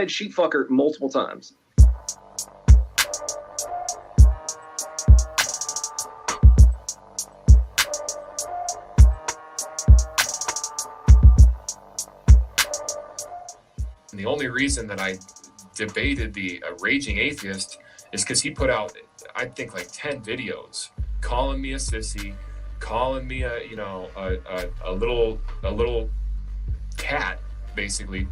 said sheep fucker multiple times. And the only reason that I debated the Raging Atheist is because he put out, I think, like 10 videos calling me a sissy, calling me a little cat, basically.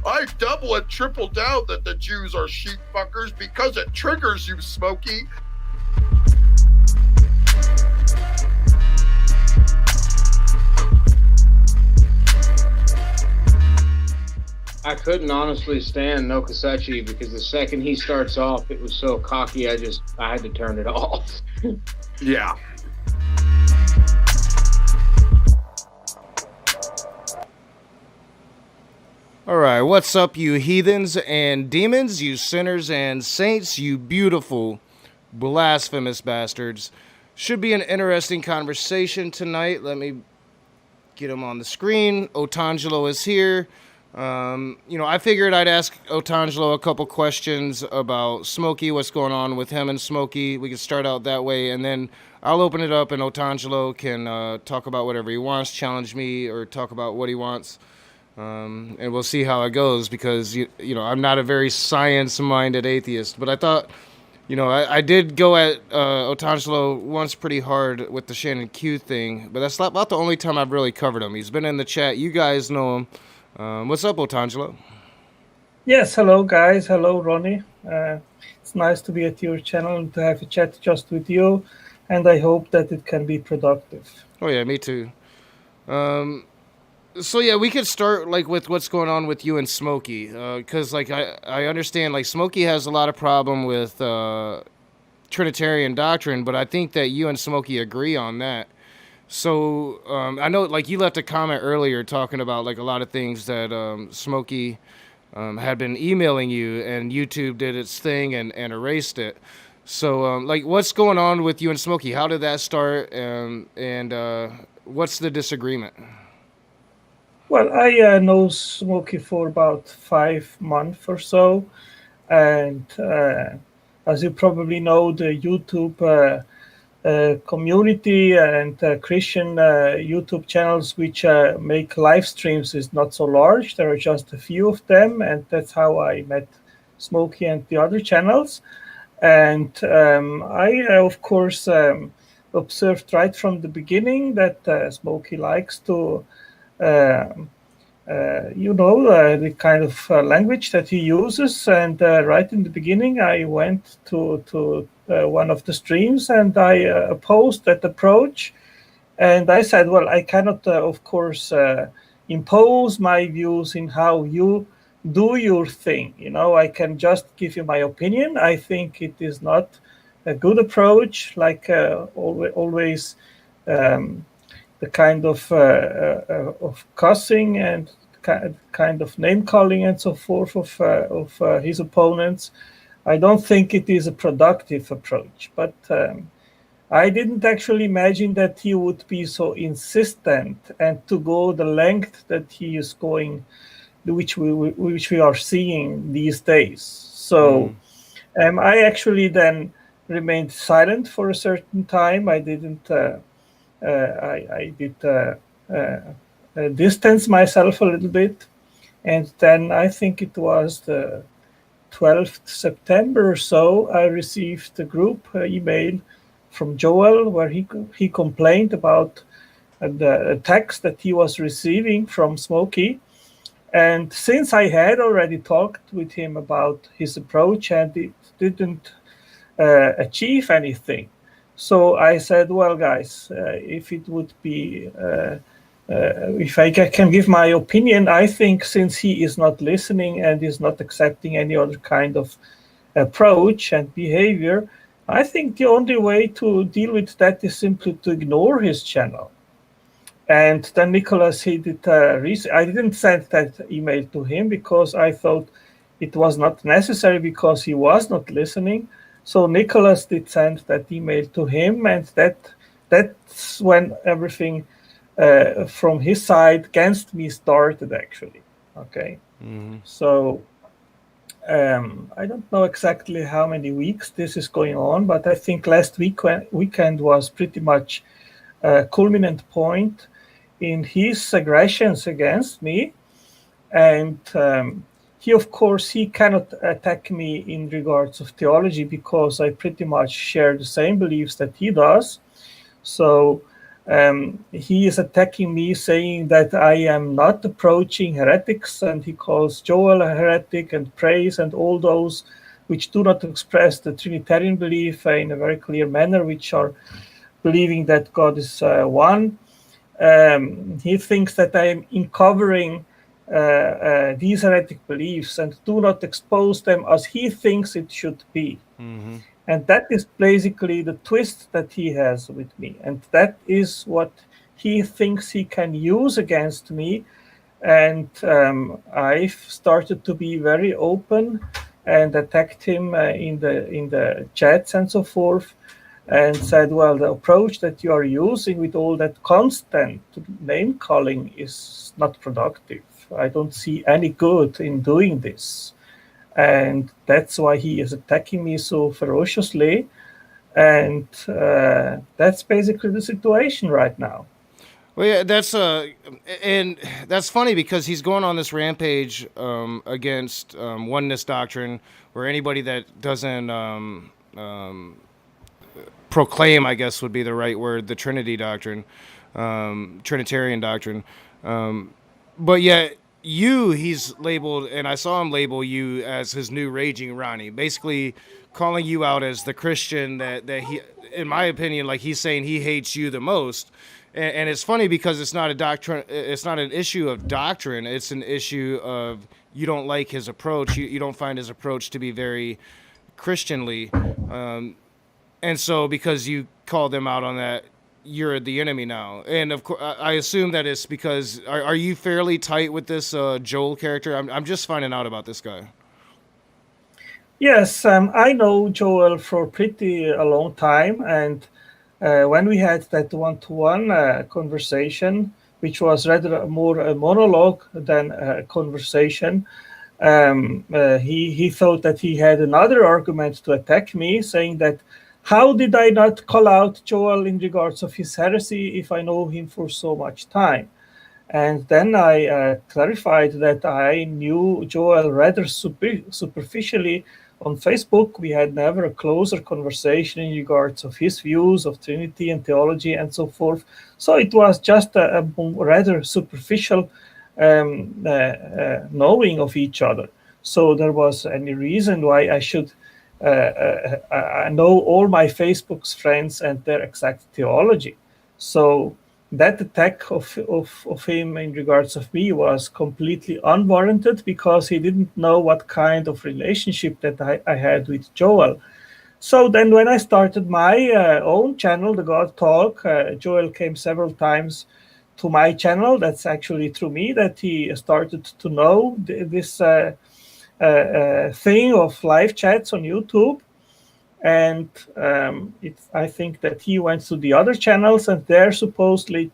I double and triple down that the Jews are sheep fuckers because it triggers you, Smokey. I couldn't honestly stand Nokosuchi because the second he starts off, it was so cocky, I had to turn it off. Yeah. All right, what's up, you heathens and demons, you sinners and saints, you beautiful, blasphemous bastards. Should be an interesting conversation tonight. Let me get him on the screen. Otangelo is here. I figured I'd ask Otangelo a couple questions about Smokey, what's going on with him and Smokey. We can start out that way, and then I'll open it up, and Otangelo can talk about whatever he wants, challenge me, or talk about what he wants. And we'll see how it goes, because I'm not a very science-minded atheist, but I thought, I did go at Otangelo once pretty hard with the Shannon Q thing, but that's about the only time I've really covered him. He's been in the chat. You guys know him. What's up, Otangelo? Yes, hello guys. Hello, Ronnie. It's nice to be at your channel and to have a chat just with you, and I hope that it can be productive. Oh yeah, me too. So yeah, we could start with what's going on with you and Smokey, because I understand Smokey has a lot of problem with Trinitarian doctrine, but I think that you and Smokey agree on that. So I know you left a comment earlier talking about a lot of things that Smokey had been emailing you, and YouTube did its thing and erased it. So what's going on with you and Smokey? How did that start, and what's the disagreement? Well, I know Smokey for about 5 months or so, and as you probably know, the YouTube community and Christian YouTube channels which make live streams is not so large. There are just a few of them, and that's how I met Smokey and the other channels. And I, of course, observed right from the beginning that Smokey likes to the kind of language that he uses. And right in the beginning, I went to one of the streams, and I opposed that approach. And I said, well, I cannot, of course, impose my views in how you do your thing. I can just give you my opinion. I think it is not a good approach, always the kind of cussing and kind of name calling and so forth of his opponents. I don't think it is a productive approach, but I didn't actually imagine that he would be so insistent and to go the length that he is going, which we are seeing these days. So I actually then remained silent for a certain time. I didn't. I did distance myself a little bit, and then I think it was the 12th September or so, I received a group email from Joel where he complained about the text that he was receiving from Smokey. And since I had already talked with him about his approach and it didn't achieve anything, so I said, well, guys, if it would be, if I can give my opinion, I think since he is not listening and is not accepting any other kind of approach and behavior, I think the only way to deal with that is simply to ignore his channel. And then Nicholas, he did, I didn't send that email to him because I thought it was not necessary because he was not listening. So Nicholas did send that email to him, and that's when everything from his side against me started, actually. Okay. Mm-hmm. So I don't know exactly how many weeks this is going on, but I think last weekend was pretty much a culminant point in his aggressions against me. And he, of course, he cannot attack me in regards of theology because I pretty much share the same beliefs that he does. So he is attacking me, saying that I am not approaching heretics, and he calls Joel a heretic and praise and all those which do not express the Trinitarian belief in a very clear manner, which are believing that God is one. He thinks that I am uncovering these heretic beliefs and do not expose them as he thinks it should be. Mm-hmm. And that is basically the twist that he has with me. And that is what he thinks he can use against me. And I've started to be very open and attacked him in the chats and so forth, and said, well, the approach that you are using with all that constant name calling is not productive. I don't see any good in doing this. And that's why he is attacking me so ferociously. And that's basically the situation right now. Well, yeah, and that's funny because he's going on this rampage against oneness doctrine, where anybody that doesn't proclaim, I guess would be the right word, the Trinity doctrine, Trinitarian doctrine. But yet he's labeled, and I saw him label you as his new raging Ronnie, basically calling you out as the Christian that he, in my opinion, like he's saying he hates you the most. And it's funny because it's not a doctrine. It's not an issue of doctrine. It's an issue of you don't like his approach. You don't find his approach to be very Christianly. And so because you call them out on that, you're the enemy now. And of course, I assume that it's because, are you fairly tight with this Joel character? I'm just finding out about this guy. Yes, I know Joel for a long time. And when we had that one-to-one conversation, which was rather more a monologue than a conversation, he thought that he had another argument to attack me, saying that how did I not call out Joel in regards of his heresy if I know him for so much time? And then I clarified that I knew Joel rather superficially on Facebook. We had never a closer conversation in regards of his views of Trinity and theology and so forth. So it was just a rather superficial knowing of each other. So there was any reason why I should I know all my Facebook's friends and their exact theology. So that attack of him in regards of me was completely unwarranted because he didn't know what kind of relationship that I had with Joel. So then when I started my own channel, The God Talk, Joel came several times to my channel. That's actually through me that he started to know this thing of live chats on YouTube. And I think that he went to the other channels, and there supposedly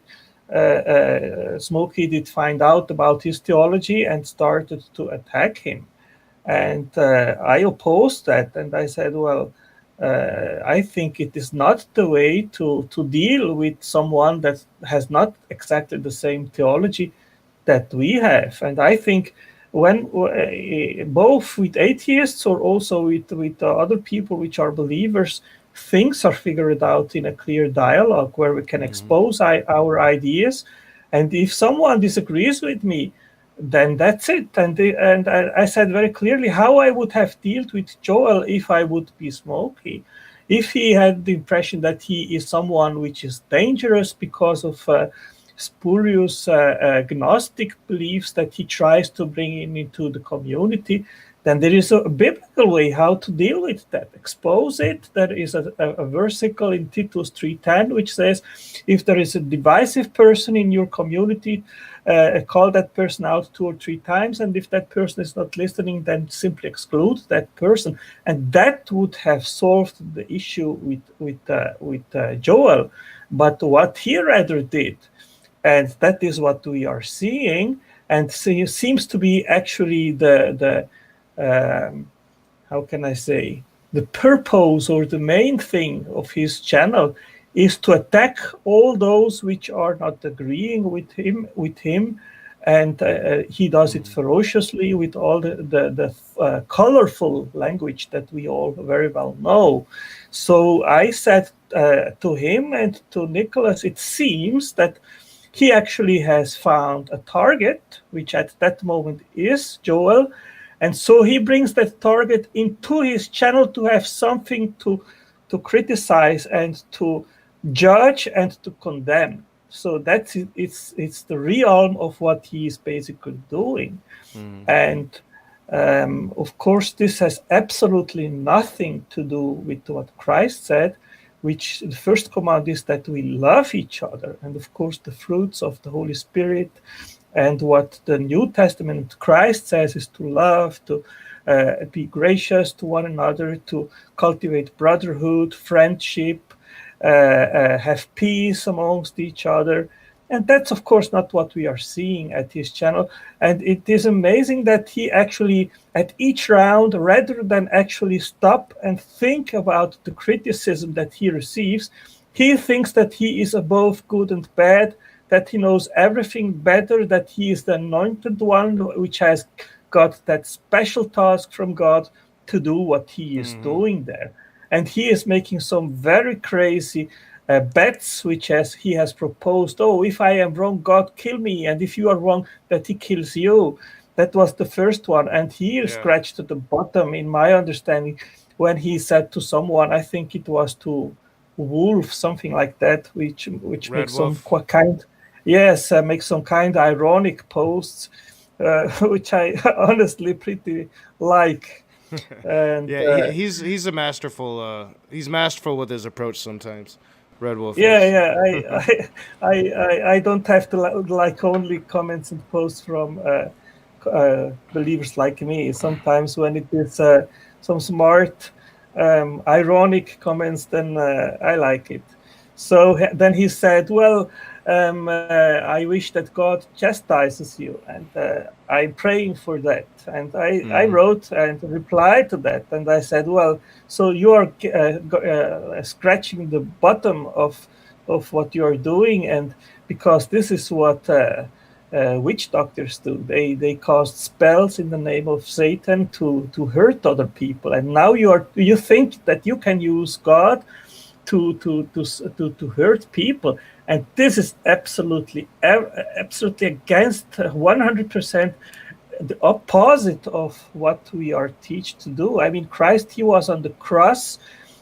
Smokey did find out about his theology and started to attack him. And I opposed that, and I said, well, I think it is not the way to deal with someone that has not exactly the same theology that we have. And I think when both with atheists or also with other people which are believers, things are figured out in a clear dialogue where we can expose our ideas. And if someone disagrees with me, then that's it. And I said very clearly how I would have dealt with Joel if I would be Smokey. If he had the impression that he is someone which is dangerous because of spurious Gnostic beliefs that he tries to bring into the community, then there is a biblical way how to deal with that. Expose it. There is a versicle in Titus 3:10 which says, if there is a divisive person in your community, call that person out 2 or 3 times, and if that person is not listening, then simply exclude that person. And that would have solved the issue with Joel. But what he rather did, and that is what we are seeing. And so it seems to be actually the how can I say, the purpose or the main thing of his channel is to attack all those which are not agreeing with him, and he does it ferociously with all the colorful language that we all very well know. So I said to him and to Nicholas, it seems that he actually has found a target, which at that moment is Joel, and so he brings that target into his channel to have something to criticize and to judge and to condemn. So that's it. It's the realm of what he is basically doing. And of course, this has absolutely nothing to do with what Christ said, which the first command is that we love each other. And of course, the fruits of the Holy Spirit. And what the New Testament Christ says is to love, to be gracious to one another, to cultivate brotherhood, friendship, have peace amongst each other. And that's, of course, not what we are seeing at his channel. And it is amazing that he actually, at each round, rather than actually stop and think about the criticism that he receives, he thinks that he is above good and bad, that he knows everything better, that he is the anointed one, which has got that special task from God to do what he is doing there. And he is making some very crazy bets, which he has proposed. Oh, if I am wrong, God kill me. And if you are wrong, that he kills you. That was the first one. And he scratched at the bottom, in my understanding, when he said to someone, I think it was to Wolf, something like that, which makes some kind... Yes, make some kind of ironic posts, which I honestly pretty like. And, he's a masterful. He's masterful with his approach sometimes. Red Wolf. I don't have to like only comments and posts from believers like me. Sometimes when it is some smart, ironic comments, then I like it. So then he said, well, I wish that God chastises you, and I'm praying for that. And I wrote and replied to that, and I said, well, so you are scratching the bottom of what you are doing, and because this is what witch doctors do. They cast spells in the name of Satan to hurt other people, and now you think that you can use God to hurt people, and this is absolutely against 100% the opposite of what we are taught to do. I mean, Christ, he was on the cross,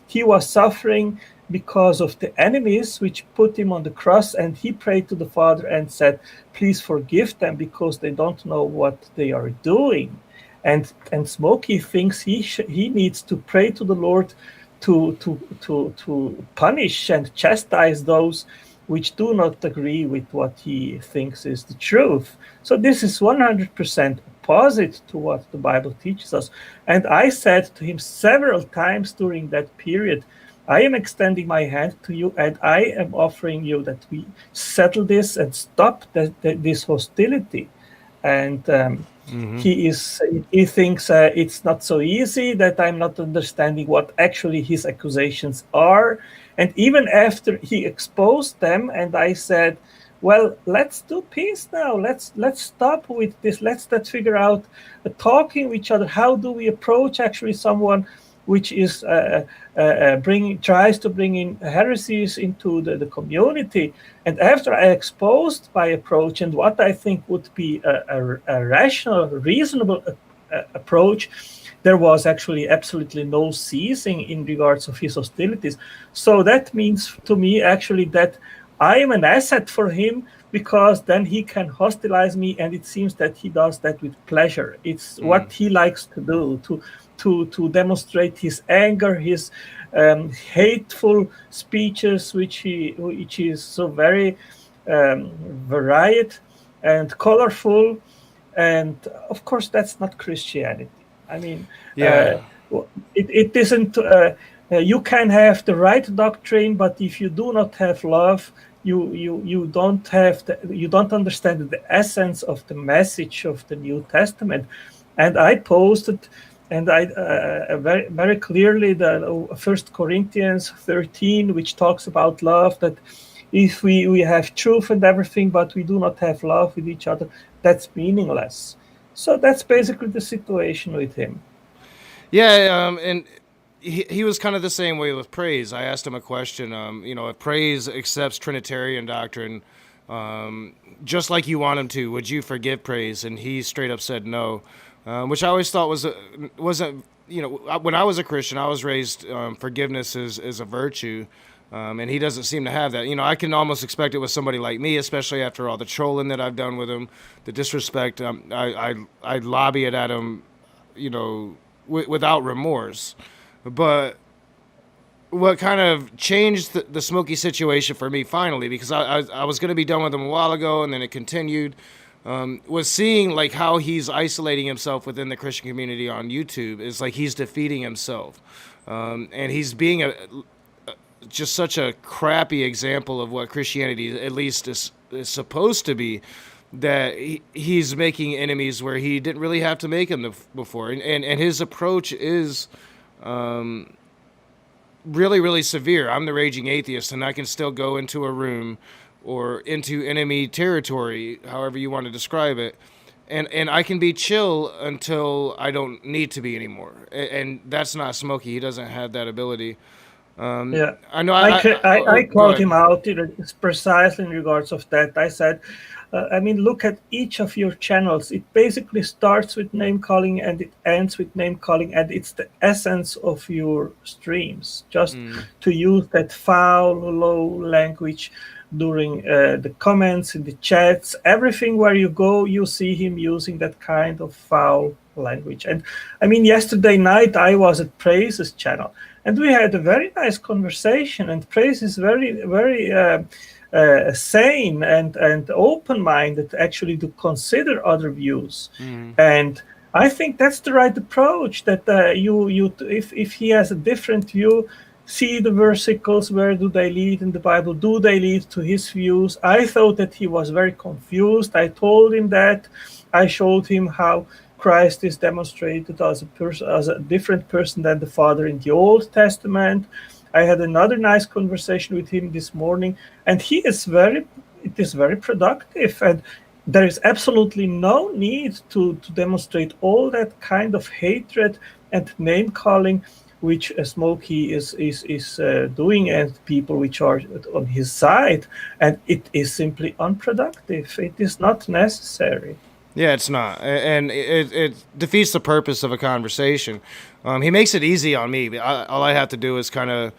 he was suffering because of the enemies which put him on the cross, and he prayed to the Father and said, please forgive them because they don't know what they are doing. And Smokey thinks he needs to pray to the Lord to punish and chastise those which do not agree with what he thinks is the truth. So this is 100% opposite to what the Bible teaches us. And I said to him several times during that period, I am extending my hand to you, and I am offering you that we settle this and stop this hostility. And he thinks it's not so easy, that I'm not understanding what actually his accusations are. And even after he exposed them, and I said, well, let's do peace now. Let's stop with this. Let's figure out talking with each other. How do we approach actually someone which is tries to bring in heresies into the community? And after I exposed my approach and what I think would be a rational, reasonable approach, there was actually absolutely no ceasing in regards of his hostilities. So that means to me actually that I am an asset for him, because then he can hostilize me, and it seems that he does that with pleasure. It's what he likes to do, to demonstrate his anger, his hateful speeches, which is so very varied and colorful. And of course, that's not Christianity. I mean, it isn't. You can have the right doctrine, but if you do not have love, you don't have you don't understand the essence of the message of the New Testament. And I posted, and I very very clearly the First Corinthians 13, which talks about love, that if we have truth and everything, but we do not have love with each other, that's meaningless. So that's basically the situation with him. Yeah, and he was kind of the same way with praise. I asked him a question. If praise accepts Trinitarian doctrine, just like you want him to, would you forgive praise? And he straight up said no, which I always thought wasn't. When I was a Christian, I was raised forgiveness is a virtue. And he doesn't seem to have that. I can almost expect it with somebody like me, especially after all the trolling that I've done with him, the disrespect. I lobby it at him, without remorse. But what kind of changed the Smokey situation for me finally, because I was going to be done with him a while ago, and then it continued, was seeing like how he's isolating himself within the Christian community on YouTube. Is like he's defeating himself, and he's being just such a crappy example of what Christianity at least is supposed to be, that he's making enemies where he didn't really have to make them before. And his approach is really, really severe. I'm the raging atheist, and I can still go into a room or into enemy territory, however you want to describe it, and I can be chill until I don't need to be anymore. And that's not Smokey. He doesn't have that ability. Yeah, I know. I called him out precisely in regards of that. I said, look at each of your channels. It basically starts with name calling and it ends with name calling, and it's the essence of your streams. Just to use that foul, low language during the comments in the chats, everything where you go, you see him using that kind of foul language. And yesterday night I was at Praise's channel, and we had a very nice conversation. And Praise is very, very sane and open-minded, actually, to consider other views. And I think that's the right approach. That if he has a different view, see the versicles. Where do they lead in the Bible? Do they lead to his views? I thought that he was very confused. I told him that. I showed him how Christ is demonstrated as a different person than the Father in the Old Testament. I had another nice conversation with him this morning, and it is very productive. And there is absolutely no need to demonstrate all that kind of hatred and name calling, which Smokey is doing, and people which are on his side. And it is simply unproductive. It is not necessary. Yeah, it's not, and it defeats the purpose of a conversation. He makes it easy on me. All I have to do is kind of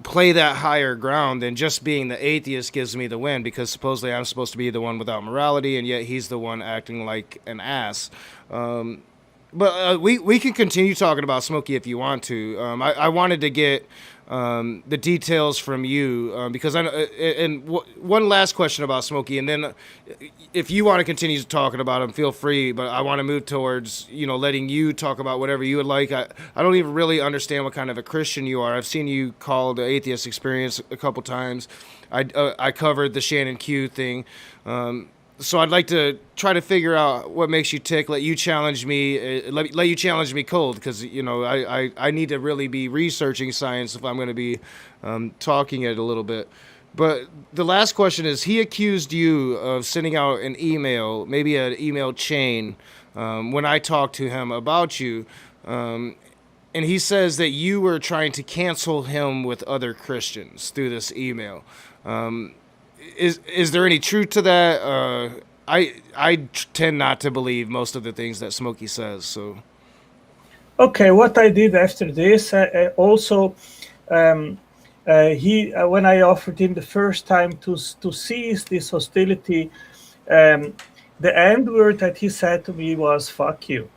play that higher ground, and just being the atheist gives me the win, because supposedly I'm supposed to be the one without morality, and yet he's the one acting like an ass. But we can continue talking about Smokey if you want to. I wanted to get the details from you, because one last question about Smokey, and then if you want to continue talking about him, feel free. But I want to move towards letting you talk about whatever you would like. I don't even really understand what kind of a Christian you are. I've seen you call the Atheist Experience a couple times. I covered the Shannon Q thing. So I'd like to try to figure out what makes you tick. Let you challenge me. Let you challenge me cold, because I need to really be researching science if I'm going to be talking it a little bit. But the last question is: he accused you of sending out an email, maybe an email chain, when I talked to him about you, and he says that you were trying to cancel him with other Christians through this email. Is there any truth to that? I tend not to believe most of the things that Smokey says. So, okay, what I did after this, also, when I offered him the first time to cease this hostility, the end word that he said to me was "fuck you,"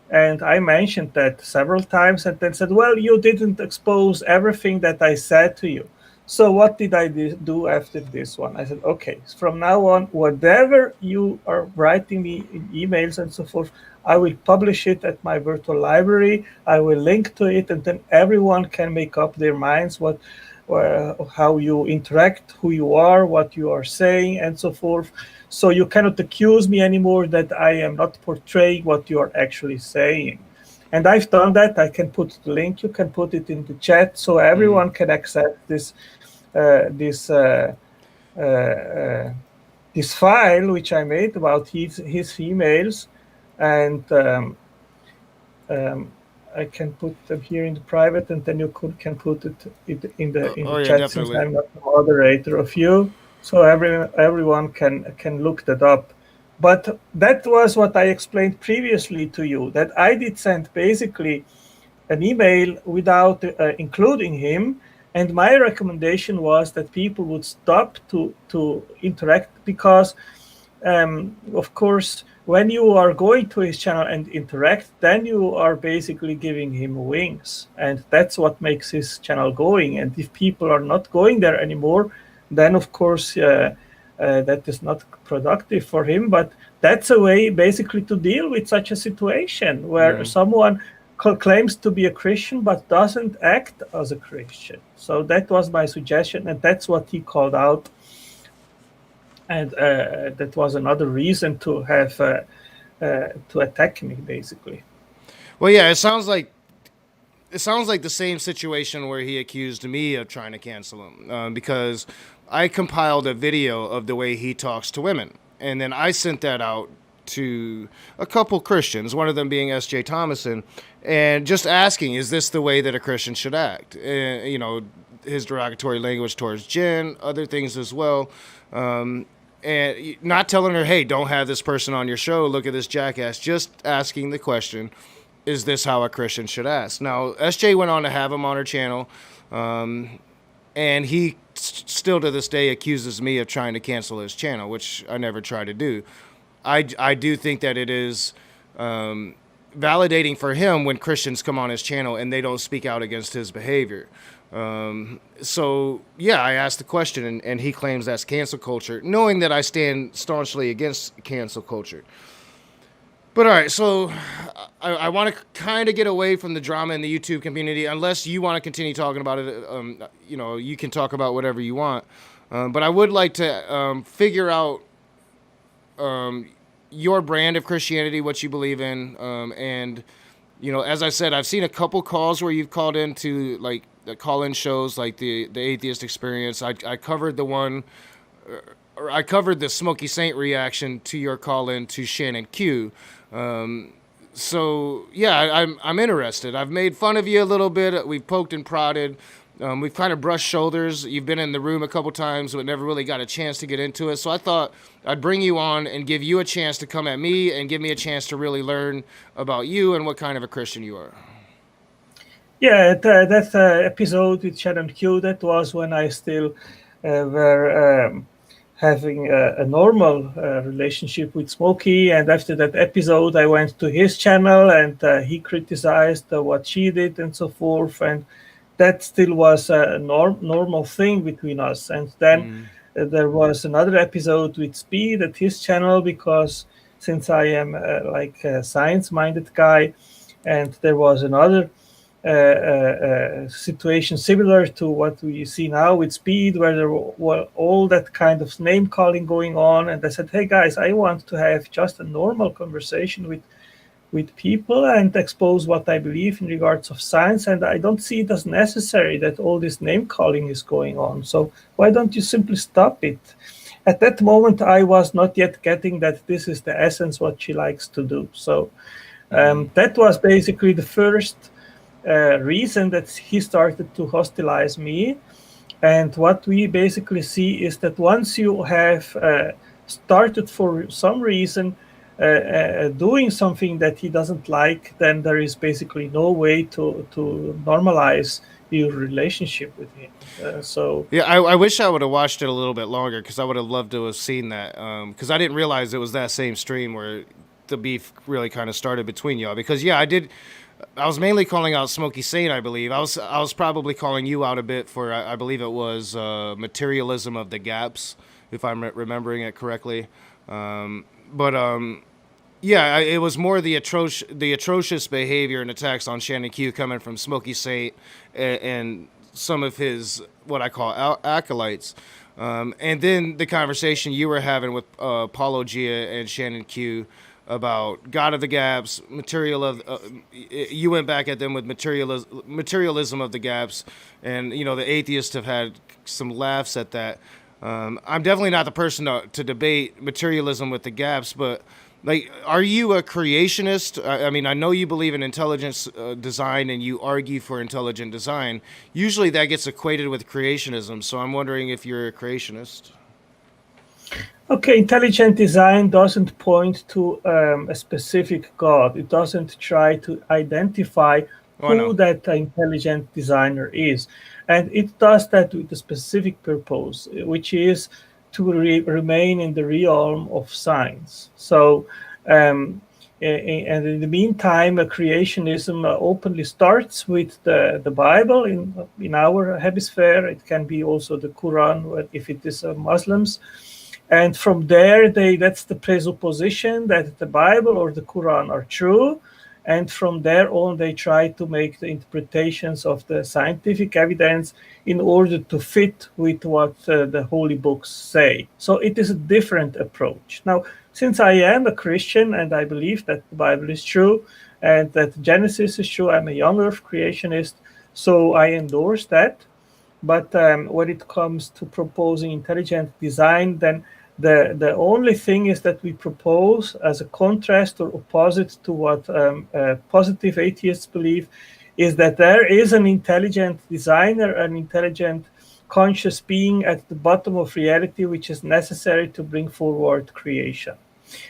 and I mentioned that several times, and then said, "Well, you didn't expose everything that I said to you." So what did I do after this one? I said, okay, from now on, whatever you are writing me in emails and so forth, I will publish it at my virtual library. I will link to it, and then everyone can make up their minds what how you interact, who you are, what you are saying, and so forth. So you cannot accuse me anymore that I am not portraying what you are actually saying. And I've done that. I can put the link. You can put it in the chat so everyone can access this file which I made about his females, and I can put them here in the private, and then you can put it in the yeah, chat, definitely. since I'm not the moderator of you, so everyone can look that up. But that was what I explained previously to you, that I did send basically an email without including him, and my recommendation was that people would stop to interact, because of course, when you are going to his channel and interact, then you are basically giving him wings, and that's what makes his channel going. And if people are not going there anymore, then of course that is not productive for him. But that's a way basically to deal with such a situation where someone claims to be a Christian but doesn't act as a Christian. So that was my suggestion, and that's what he called out. And that was another reason to have to attack me, basically. Well, yeah, it sounds like the same situation where he accused me of trying to cancel him, because I compiled a video of the way he talks to women, and then I sent that out to a couple Christians, one of them being S.J. Thomason, and just asking, is this the way that a Christian should act? You know, his derogatory language towards Jen, other things as well. And not telling her, hey, don't have this person on your show, look at this jackass, just asking the question, is this how a Christian should ask? Now, SJ went on to have him on her channel, and he still to this day accuses me of trying to cancel his channel, which I never try to do. I do think that it is validating for him when Christians come on his channel and they don't speak out against his behavior. So, yeah, I asked the question, and he claims that's cancel culture, knowing that I stand staunchly against cancel culture. But all right, so I want to kind of get away from the drama in the YouTube community, unless you want to continue talking about it. You know, you can talk about whatever you want. But I would like to figure out your brand of Christianity, what you believe in. And, you know, as I said, I've seen a couple calls where you've called into, like, the call-in shows, like the Atheist Experience. I covered the one... I covered the Smokey Saint reaction to your call-in to Shannon Q. So, yeah, I'm interested. I've made fun of you a little bit. We've poked and prodded. We've kind of brushed shoulders. You've been in the room a couple times, but never really got a chance to get into it. So I thought I'd bring you on and give you a chance to come at me and give me a chance to really learn about you and what kind of a Christian you are. Yeah, that episode with Shannon Q, that was when I still were... having a normal relationship with Smokey, and after that episode I went to his channel, and he criticized what she did and so forth, and that still was a normal thing between us. And then there was another episode with Speed at his channel, because since I am like a science-minded guy, and there was another situation similar to what we see now with Speed, where there were all that kind of name calling going on, and I said, hey guys, I want to have just a normal conversation with people and expose what I believe in regards of science, and I don't see it as necessary that all this name calling is going on. So why don't you simply stop it? At that moment I was not yet getting that this is the essence what she likes to do. So that was basically the first reason that he started to hostilize me. And what we basically see is that once you have started for some reason doing something that he doesn't like, then there is basically no way to normalize your relationship with him. So yeah, I wish I would have watched it a little bit longer, because I would have loved to have seen that, because I didn't realize it was that same stream where the beef really kind of started between y'all. Because yeah, I was mainly calling out Smokey Saint, I believe. I was probably calling you out a bit for, I believe it was materialism of the gaps, if I'm remembering it correctly. Yeah, it was more the atrocious behavior and attacks on Shannon Q coming from Smokey Saint and some of his what I call acolytes. And then the conversation you were having with Paulo Gia and Shannon Q about God of the Gaps, you went back at them with materialism of the gaps, and the atheists have had some laughs at that. I'm definitely not the person to debate materialism with the gaps, but like, are you a creationist? I mean, I know you believe in intelligent design and you argue for intelligent design. Usually that gets equated with creationism, so I'm wondering if you're a creationist. Okay, intelligent design doesn't point to a specific God. It doesn't try to identify who that intelligent designer is. And it does that with a specific purpose, which is to remain in the realm of science. So, and in the meantime, creationism openly starts with the Bible in our hemisphere. It can be also the Quran if it is Muslims. And from there, that's the presupposition that the Bible or the Quran are true. And from there on, they try to make the interpretations of the scientific evidence in order to fit with what the holy books say. So it is a different approach. Now, since I am a Christian and I believe that the Bible is true and that Genesis is true, I'm a young earth creationist, so I endorse that. But when it comes to proposing intelligent design, then the only thing is that we propose as a contrast or opposite to what positive atheists believe is that there is an intelligent designer, an intelligent conscious being at the bottom of reality, which is necessary to bring forward creation.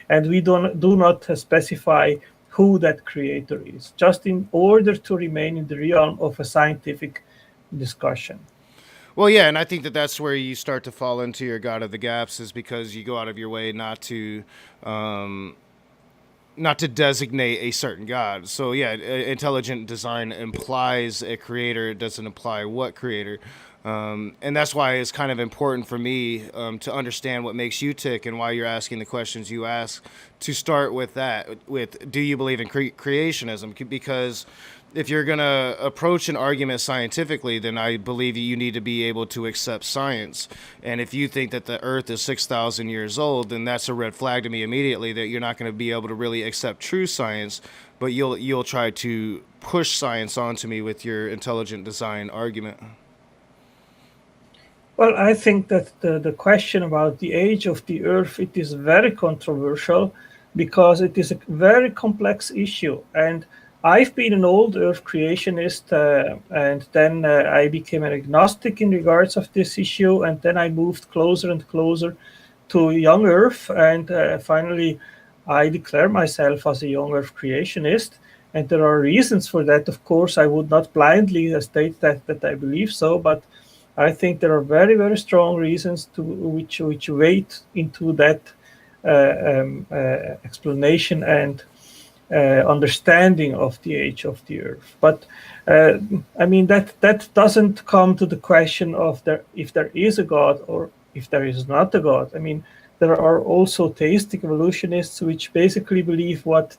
And we do not specify who that creator is, just in order to remain in the realm of a scientific discussion. Well, yeah, and I think that's where you start to fall into your God of the Gaps, is because you go out of your way not to designate a certain God. So yeah, intelligent design implies a creator. It doesn't imply what creator. And that's why it's kind of important for me to understand what makes you tick and why you're asking the questions you ask. To start with that, with do you believe in creationism? Because if you're going to approach an argument scientifically, then I believe you need to be able to accept science. And if you think that the Earth is 6,000 years old, then that's a red flag to me immediately, that you're not going to be able to really accept true science, but you'll try to push science onto me with your intelligent design argument. Well, I think that the question about the age of the Earth, it is very controversial because it is a very complex issue. And I've been an old Earth creationist, and then I became an agnostic in regards of this issue, and then I moved closer and closer to young Earth, and finally I declare myself as a young Earth creationist, and there are reasons for that. Of course, I would not blindly state that I believe so, but I think there are very, very strong reasons to which weight into that explanation and understanding of the age of the Earth. But I mean, that doesn't come to the question of if there is a God or if there is not a God. I mean, there are also theistic evolutionists which basically believe what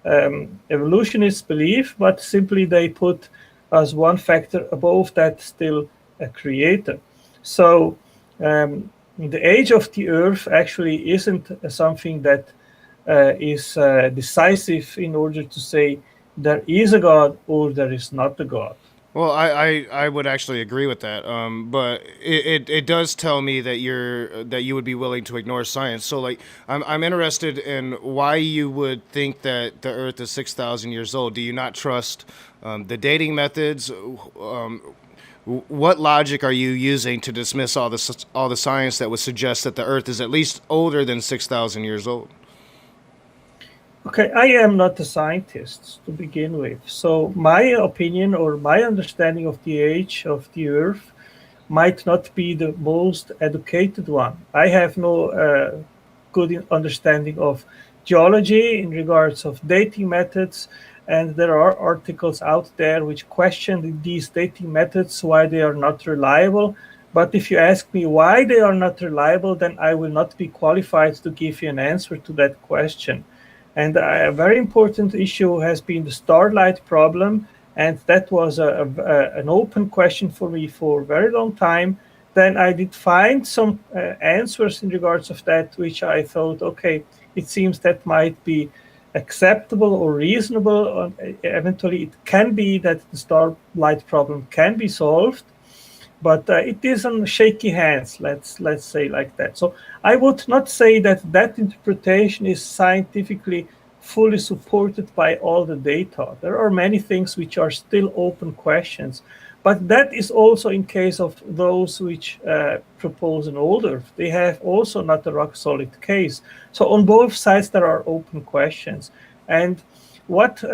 evolutionists believe, but simply they put as one factor above that still a creator. So the age of the Earth actually isn't something that is decisive in order to say there is a God or there is not a God. Well, I would actually agree with that, but it does tell me that you would be willing to ignore science. So like I'm interested in why you would think that the Earth is 6,000 years old. Do you not trust the dating methods? What logic are you using to dismiss all the science that would suggest that the Earth is at least older than 6,000 years old? Okay, I am not a scientist to begin with. So my opinion or my understanding of the age of the Earth might not be the most educated one. I have no good understanding of geology in regards of dating methods, and there are articles out there which question these dating methods, why they are not reliable. But if you ask me why they are not reliable, then I will not be qualified to give you an answer to that question. And a very important issue has been the starlight problem and that was an open question for me for a very long time. Then I did find some answers in regards of that, which I thought, okay, it seems that might be acceptable or reasonable. Eventually, it can be that the starlight problem can be solved, but it is on shaky hands. Let's say like that. So I would not say that interpretation is scientifically fully supported by all the data. There are many things which are still open questions. But that is also in case of those which propose an old Earth. They have also not a rock solid case. So on both sides there are open questions. And what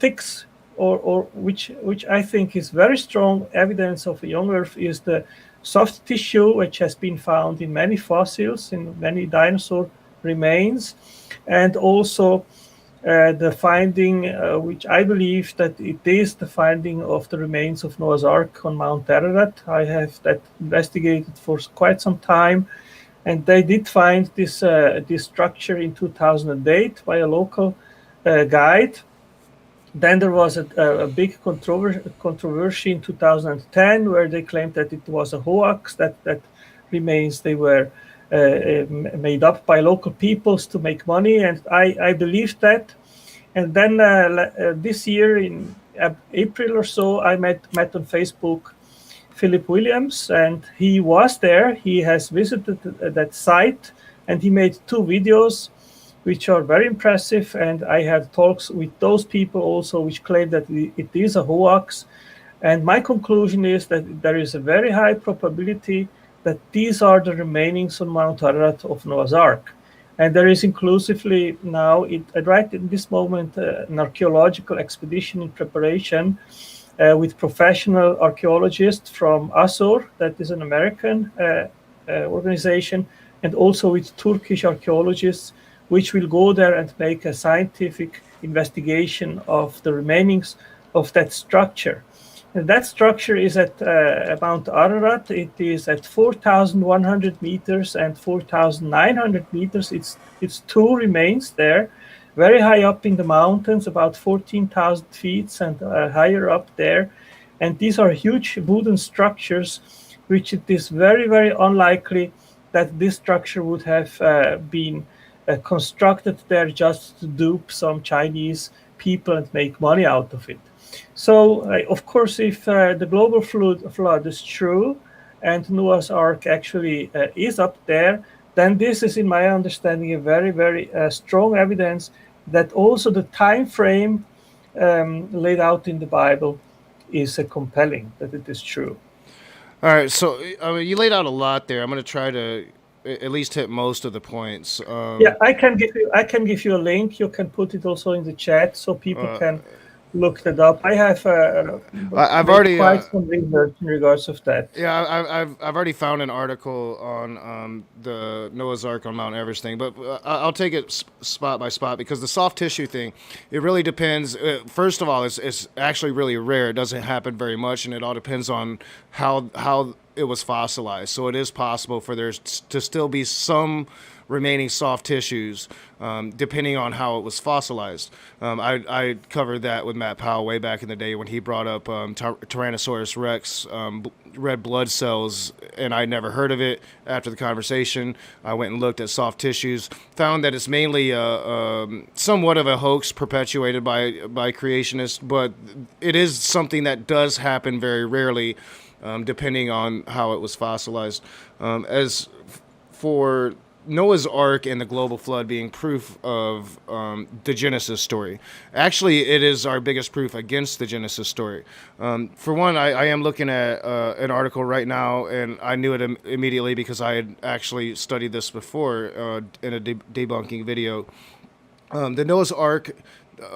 ticks or which I think is very strong evidence of a young Earth is the soft tissue which has been found in many fossils, in many dinosaur remains, and also the finding, which I believe that it is the finding of the remains of Noah's Ark on Mount Ararat. I have that investigated for quite some time, and they did find this structure in 2008 by a local guide. Then there was a big controversy in 2010 where they claimed that it was a hoax, that remains they were made up by local peoples to make money, and I believed that. And then this year in April or so, I met on Facebook Philip Williams, and he was there. He has visited that site, and he made 2 videos, which are very impressive. And I had talks with those people also, which claim that it is a hoax. And my conclusion is that there is a very high probability that these are the remainings on Mount Ararat of Noah's Ark. And there is inclusively now, right in this moment, an archaeological expedition in preparation with professional archaeologists from ASOR, that is an American organization, and also with Turkish archaeologists, which will go there and make a scientific investigation of the remainings of that structure. And that structure is at Mount Ararat. It is at 4,100 meters and 4,900 meters. It's 2 remains there, very high up in the mountains, about 14,000 feet and higher up there. And these are huge wooden structures, which it is very, very unlikely that this structure would have been constructed there just to dupe some Chinese people and make money out of it. So, of course, if the global flood is true and Noah's Ark actually is up there, then this is, in my understanding, a very, very strong evidence that also the time frame laid out in the Bible is compelling, that it is true. All right, so you laid out a lot there. I'm going to try to at least hit most of the points. Yeah, I can give you a link. You can put it also in the chat so people can look that up. I have I've already quite some research in regards of that. Yeah, I've already found an article on the Noah's Ark on Mount Everest thing, but I'll take it spot by spot because the soft tissue thing, it really depends. First of all, it's actually really rare. It doesn't happen very much, and it all depends on how it was fossilized. So it is possible for there to still be some remaining soft tissues, depending on how it was fossilized. I covered that with Matt Powell way back in the day when he brought up Tyrannosaurus Rex red blood cells, and I'd never heard of it. After the conversation, I went and looked at soft tissues, found that it's mainly somewhat of a hoax perpetuated by creationists, but it is something that does happen very rarely, depending on how it was fossilized. As for Noah's Ark and the global flood being proof of the Genesis story. Actually, it is our biggest proof against the Genesis story. For one, I am looking at an article right now, and I knew it immediately because I had actually studied this before in a debunking video. The Noah's Ark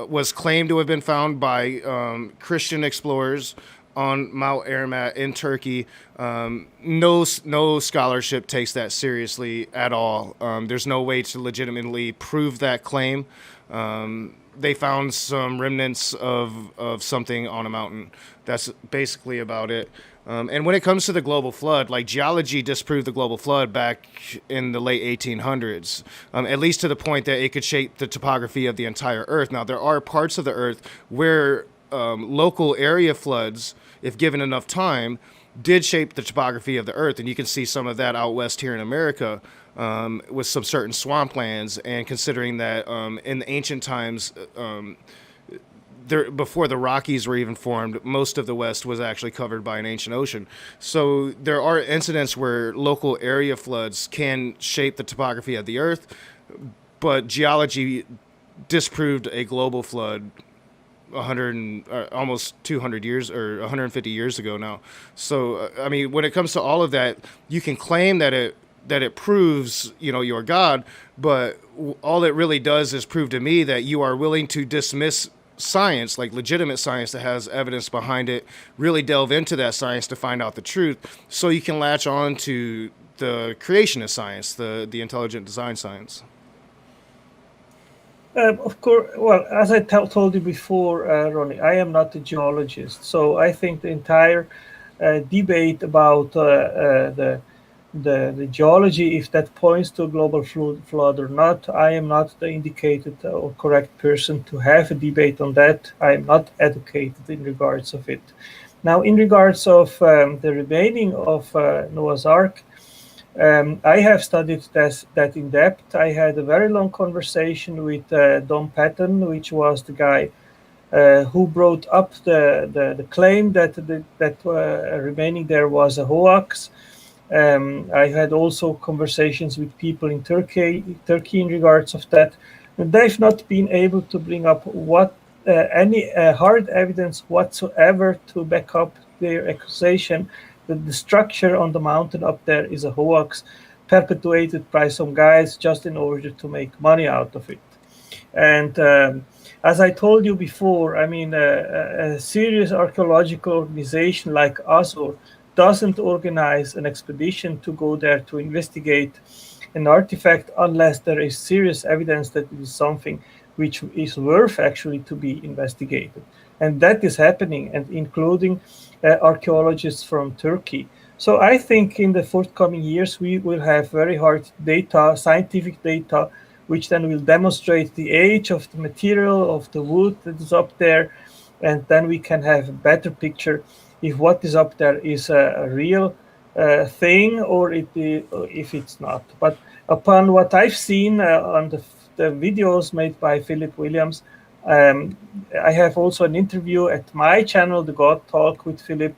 was claimed to have been found by Christian explorers on Mount Ararat in Turkey. No scholarship takes that seriously at all. There's no way to legitimately prove that claim. They found some remnants of something on a mountain. That's basically about it. And when it comes to the global flood, like geology disproved the global flood back in the late 1800s, at least to the point that it could shape the topography of the entire Earth. Now, there are parts of the Earth where local area floods, if given enough time, did shape the topography of the earth. And you can see some of that out west here in America, with some certain swamplands. And considering that in the ancient times, before the Rockies were even formed, most of the West was actually covered by an ancient ocean. So there are incidents where local area floods can shape the topography of the earth, but geology disproved a global flood 100 almost 200 years or 150 years ago now. So I mean, when it comes to all of that, you can claim that it proves, your God, but all it really does is prove to me that you are willing to dismiss science, like legitimate science that has evidence behind it, really delve into that science to find out the truth, so you can latch on to the creationist science, the intelligent design science. Of course, well, as I told you before, Ronnie, I am not a geologist, so I think the entire debate about the geology, if that points to a global flood or not, I am not the indicated or correct person to have a debate on that. I am not educated in regards of it. Now, in regards of the remaining of Noah's Ark, I have studied that in depth. I had a very long conversation with Don Patton, which was the guy who brought up the claim that remaining there was a hoax. I had also conversations with people in Turkey in regards of that. And they've not been able to bring up any hard evidence whatsoever to back up their accusation that the structure on the mountain up there is a hoax perpetuated by some guys just in order to make money out of it. And as I told you before, I mean, a serious archaeological organization like ASOR doesn't organize an expedition to go there to investigate an artifact unless there is serious evidence that it is something which is worth actually to be investigated. And that is happening, and including archaeologists from Turkey. So I think in the forthcoming years, we will have very hard data, scientific data, which then will demonstrate the age of the material, of the wood that is up there. And then we can have a better picture if what is up there is a real thing or if it's not. But upon what I've seen on the videos made by Philip Williams, I have also an interview at my channel, The God Talk, with Philip.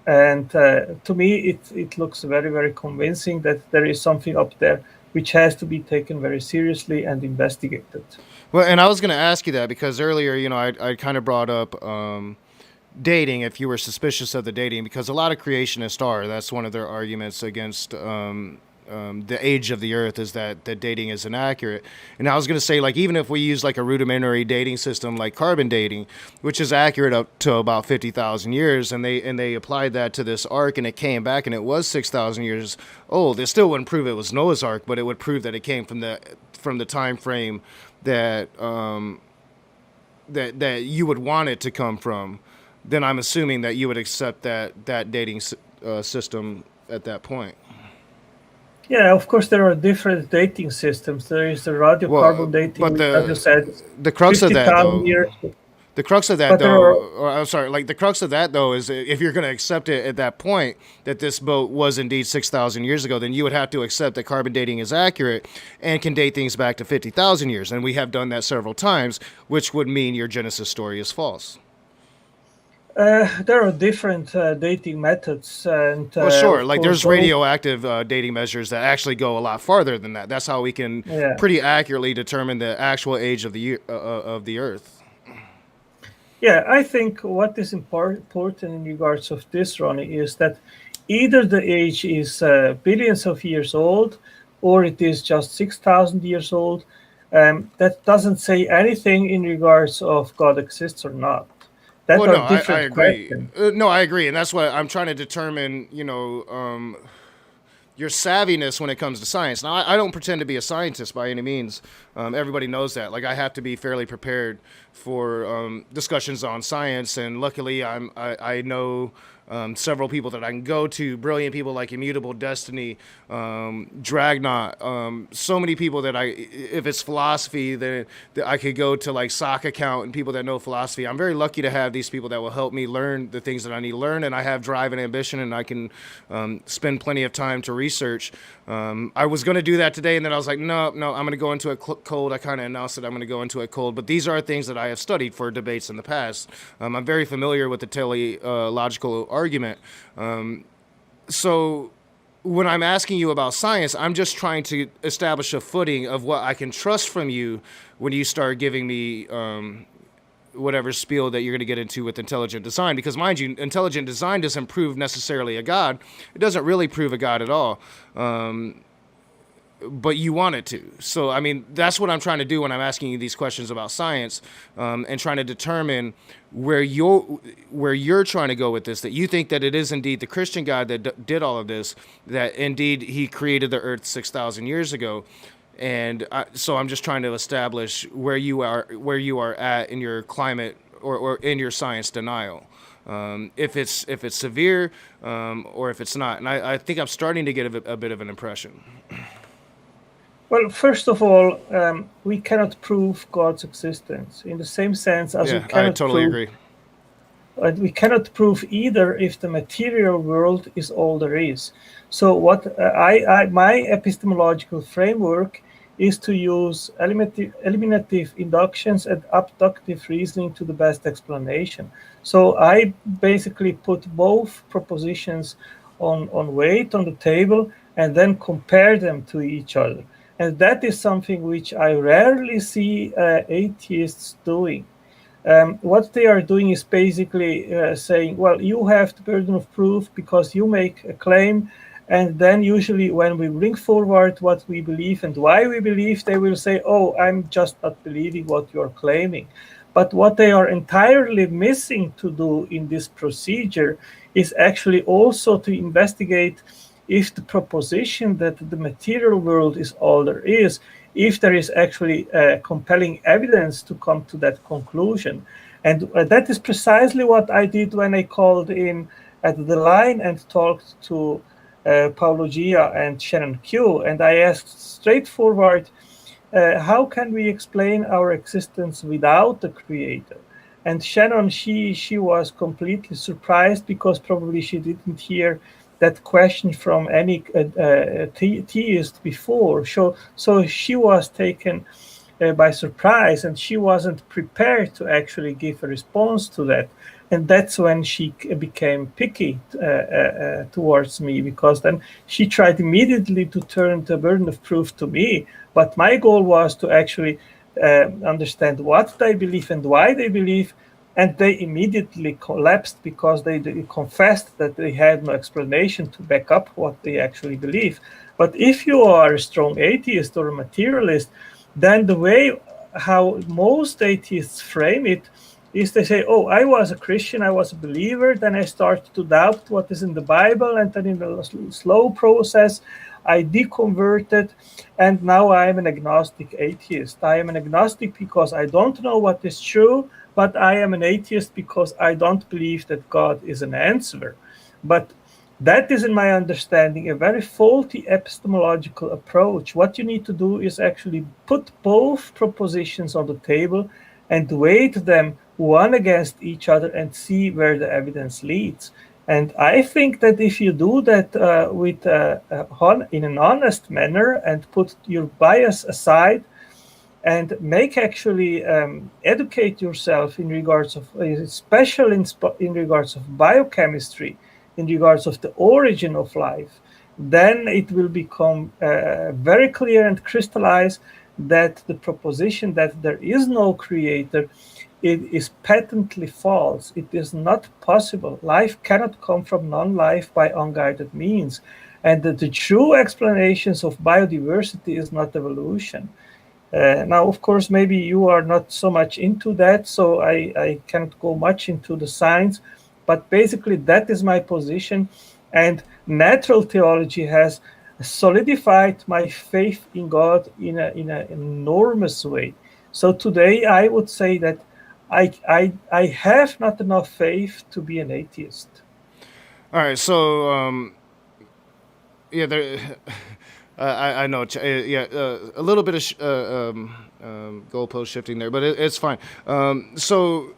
And to me, it looks very, very convincing that there is something up there which has to be taken very seriously and investigated. Well, and I was going to ask you that because earlier, I kind of brought up dating, if you were suspicious of the dating, because a lot of creationists are. That's one of their arguments against the age of the earth, is that dating is inaccurate. And I was going to say, like, even if we use like a rudimentary dating system like carbon dating, which is accurate up to about 50,000 years, and they applied that to this ark and it came back and it was 6,000 years old, it still wouldn't prove it was Noah's Ark, but it would prove that it came from the time frame that that you would want it to come from. Then I'm assuming that you would accept that dating system at that point. Yeah, of course, there are different dating systems. There is the radiocarbon dating, but as you said. The crux of that, though, years. the crux of that, though, I'm sorry, like the crux of that, though, is if you're going to accept it at that point that this boat was indeed 6,000 years ago, then you would have to accept that carbon dating is accurate and can date things back to 50,000 years. And we have done that several times, which would mean your Genesis story is false. There are different dating methods, and well, sure. Like there's radioactive dating measures that actually go a lot farther than that. That's how we can pretty accurately determine the actual age of the Earth. Yeah, I think what is important in regards of this, Ronnie, is that either the age is billions of years old, or it is just 6,000 years old. That doesn't say anything in regards of God exists or not. I agree. No, I agree, and that's what I'm trying to determine. Your savviness when it comes to science. Now, I don't pretend to be a scientist by any means. Everybody knows that. Like, I have to be fairly prepared for discussions on science, and luckily, I know several people that I can go to, brilliant people like Immutable Destiny, Dragnot, so many people that if it's philosophy, then I could go to like Sock Account and people that know philosophy. I'm very lucky to have these people that will help me learn the things that I need to learn, and I have drive and ambition, and I can spend plenty of time to research. I was going to do that today, and then I was like, no, I'm going to go into it cold. I kind of announced that I'm going to go into it cold, but these are things that I have studied for debates in the past. I'm very familiar with the teleological argument. So when I'm asking you about science, I'm just trying to establish a footing of what I can trust from you when you start giving me whatever spiel that you're going to get into with intelligent design. Because mind you, intelligent design doesn't prove necessarily a God. It doesn't really prove a God at all. But you want it to. So, I mean, that's what I'm trying to do when I'm asking you these questions about science, and trying to determine where you're trying to go with this, that you think that it is indeed the Christian God that did all of this, that indeed he created the earth 6,000 years ago. And so I'm just trying to establish where you are at in your climate or in your science denial. If it's severe, or if it's not. And I think I'm starting to get a bit of an impression. Well, first of all, we cannot prove God's existence in the same sense as we cannot I totally agree. We cannot prove either if the material world is all there is. So what my epistemological framework is to use eliminative inductions and abductive reasoning to the best explanation. So I basically put both propositions on weight on the table and then compare them to each other. And that is something which I rarely see atheists doing. What they are doing is basically saying, well, you have the burden of proof because you make a claim. And then usually when we bring forward what we believe and why we believe, they will say, oh, I'm just not believing what you're claiming. But what they are entirely missing to do in this procedure is actually also to investigate if the proposition that the material world is all there is, if there is actually compelling evidence to come to that conclusion. And that is precisely what I did when I called in at the line and talked to Paulo Gia and Shannon Q. And I asked straightforward, how can we explain our existence without the creator? And Shannon, she was completely surprised because probably she didn't hear that question from any theist before. So she was taken by surprise, and she wasn't prepared to actually give a response to that. And that's when she became picky towards me, because then she tried immediately to turn the burden of proof to me. But my goal was to actually understand what they believe and why they believe. And they immediately collapsed because they confessed that they had no explanation to back up what they actually believe. But if you are a strong atheist or a materialist, then the way how most atheists frame it is they say, oh, I was a Christian, I was a believer, then I started to doubt what is in the Bible, and then in a slow process, I deconverted, and now I am an agnostic atheist. I am an agnostic because I don't know what is true, but I am an atheist because I don't believe that God is an answerer. But that is, in my understanding, a very faulty epistemological approach. What you need to do is actually put both propositions on the table and weight them one against each other and see where the evidence leads. And I think that if you do that in an honest manner and put your bias aside, and educate yourself in regards of, especially in regards of biochemistry, in regards of the origin of life, then it will become very clear and crystallized that the proposition that there is no creator, it is patently false. It is not possible. Life cannot come from non-life by unguided means. And that the true explanations of biodiversity is not evolution. Now, of course, maybe you are not so much into that, so I can't go much into the science, but basically that is my position. And natural theology has solidified my faith in God in an enormous way. So today I would say that I have not enough faith to be an atheist. All right, so yeah, there. I know. Yeah, a little bit of goalpost shifting there, but it's fine. So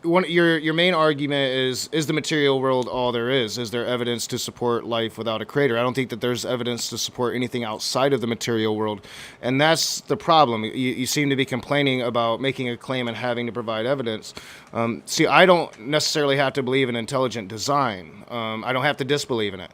your main argument is the material world all there is? Is there evidence to support life without a creator? I don't think that there's evidence to support anything outside of the material world, and that's the problem. You seem to be complaining about making a claim and having to provide evidence. See, I don't necessarily have to believe in intelligent design. I don't have to disbelieve in it.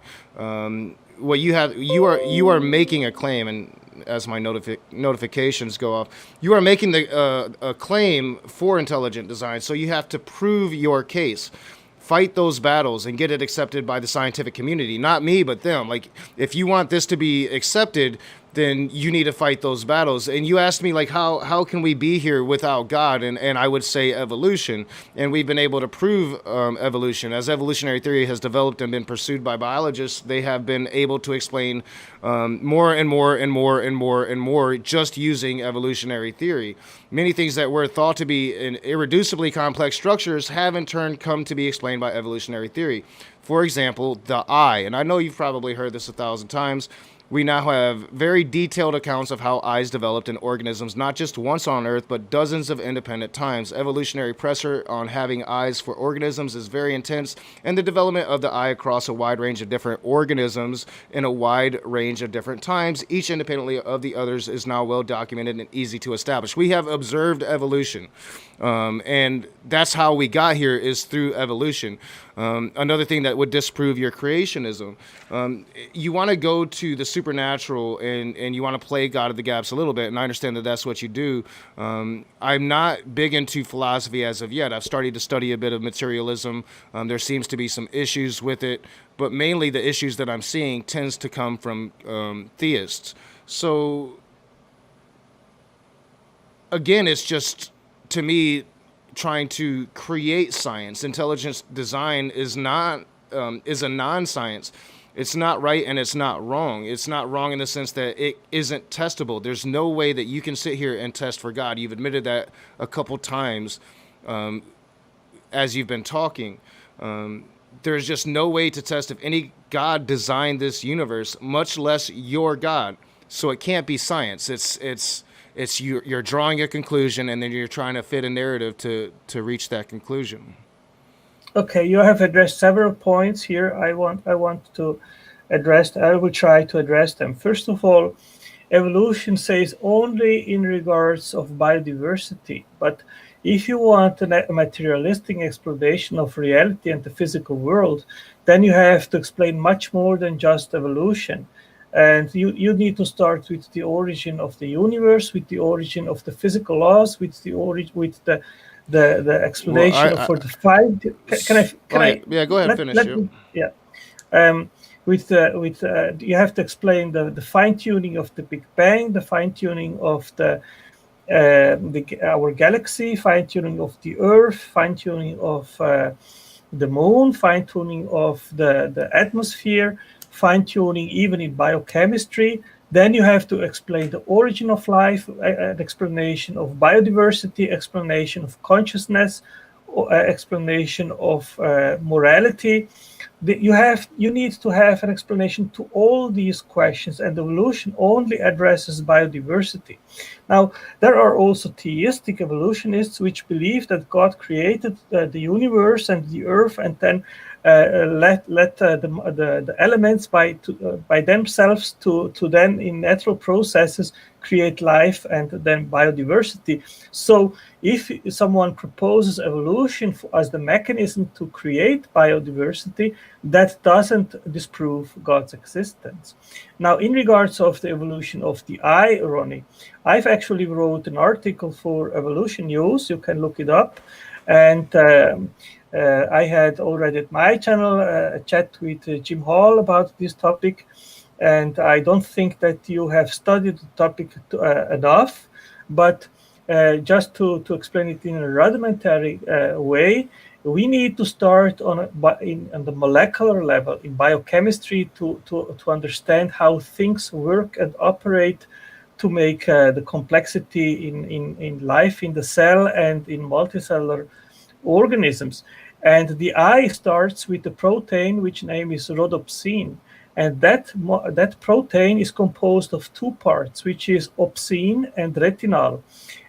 What you are making a claim, and as my notifications go off, you are making a claim for intelligent design. So you have to prove your case, fight those battles, and get it accepted by the scientific community. Not me, but them. Like, if you want this to be accepted, then you need to fight those battles. And you asked me, like, how can we be here without God? And I would say evolution. And we've been able to prove evolution. As evolutionary theory has developed and been pursued by biologists, they have been able to explain more and more and more and more and more just using evolutionary theory. Many things that were thought to be in irreducibly complex structures have in turn come to be explained by evolutionary theory. For example, the eye. And I know you've probably heard this 1,000 times. We now have very detailed accounts of how eyes developed in organisms, not just once on Earth, but dozens of independent times. Evolutionary pressure on having eyes for organisms is very intense, and the development of the eye across a wide range of different organisms in a wide range of different times, each independently of the others, is now well documented and easy to establish. We have observed evolution, and that's how we got here, is through evolution. Another thing that would disprove your creationism, you want to go to the supernatural and you want to play God of the gaps a little bit, and I understand that that's what you do. I'm not big into philosophy as of yet. I've started to study a bit of materialism. There seems to be some issues with it, but mainly the issues that I'm seeing tends to come from theists. So again, it's just, to me, trying to create science. Intelligent design is a non-science. It's not right and it's not wrong. It's not wrong in the sense that it isn't testable. There's no way that you can sit here and test for God. You've admitted that a couple times as you've been talking. There's just no way to test if any God designed this universe, much less your God. So it can't be science. It's you're drawing a conclusion, and then you're trying to fit a narrative to reach that conclusion. Okay, you have addressed several points here. I want to address. I will try to address them. First of all, evolution says only in regards of biodiversity. But if you want a materialistic explanation of reality and the physical world, then you have to explain much more than just evolution. And you need to start with the origin of the universe, with the origin of the physical laws, with the explanation for the five. Can I? Yeah, go ahead. Finish. Yeah. You have to explain the fine tuning of the Big Bang, the fine tuning of our galaxy, fine tuning of the Earth, fine tuning of the Moon, fine tuning of the atmosphere, fine-tuning even in biochemistry. Then you have to explain the origin of life, an explanation of biodiversity, explanation of consciousness, explanation of morality. You need to have an explanation to all these questions, and evolution only addresses biodiversity. Now, there are also theistic evolutionists which believe that God created the universe and the earth, and then let the elements by themselves to then in natural processes create life and then biodiversity. So if someone proposes evolution as the mechanism to create biodiversity, that doesn't disprove God's existence. Now, in regards of the evolution of the eye, Ronnie, I've actually wrote an article for Evolution News. You can look it up. And I had already at my channel a chat with Jim Hall about this topic. And I don't think that you have studied the topic enough. But just to explain it in a rudimentary way, we need to start on the molecular level in biochemistry to understand how things work and operate, to make the complexity in life in the cell and in multicellular organisms. And the I starts with the protein, which name is rhodopsin. And that protein is composed of two parts, which is opsin and retinal.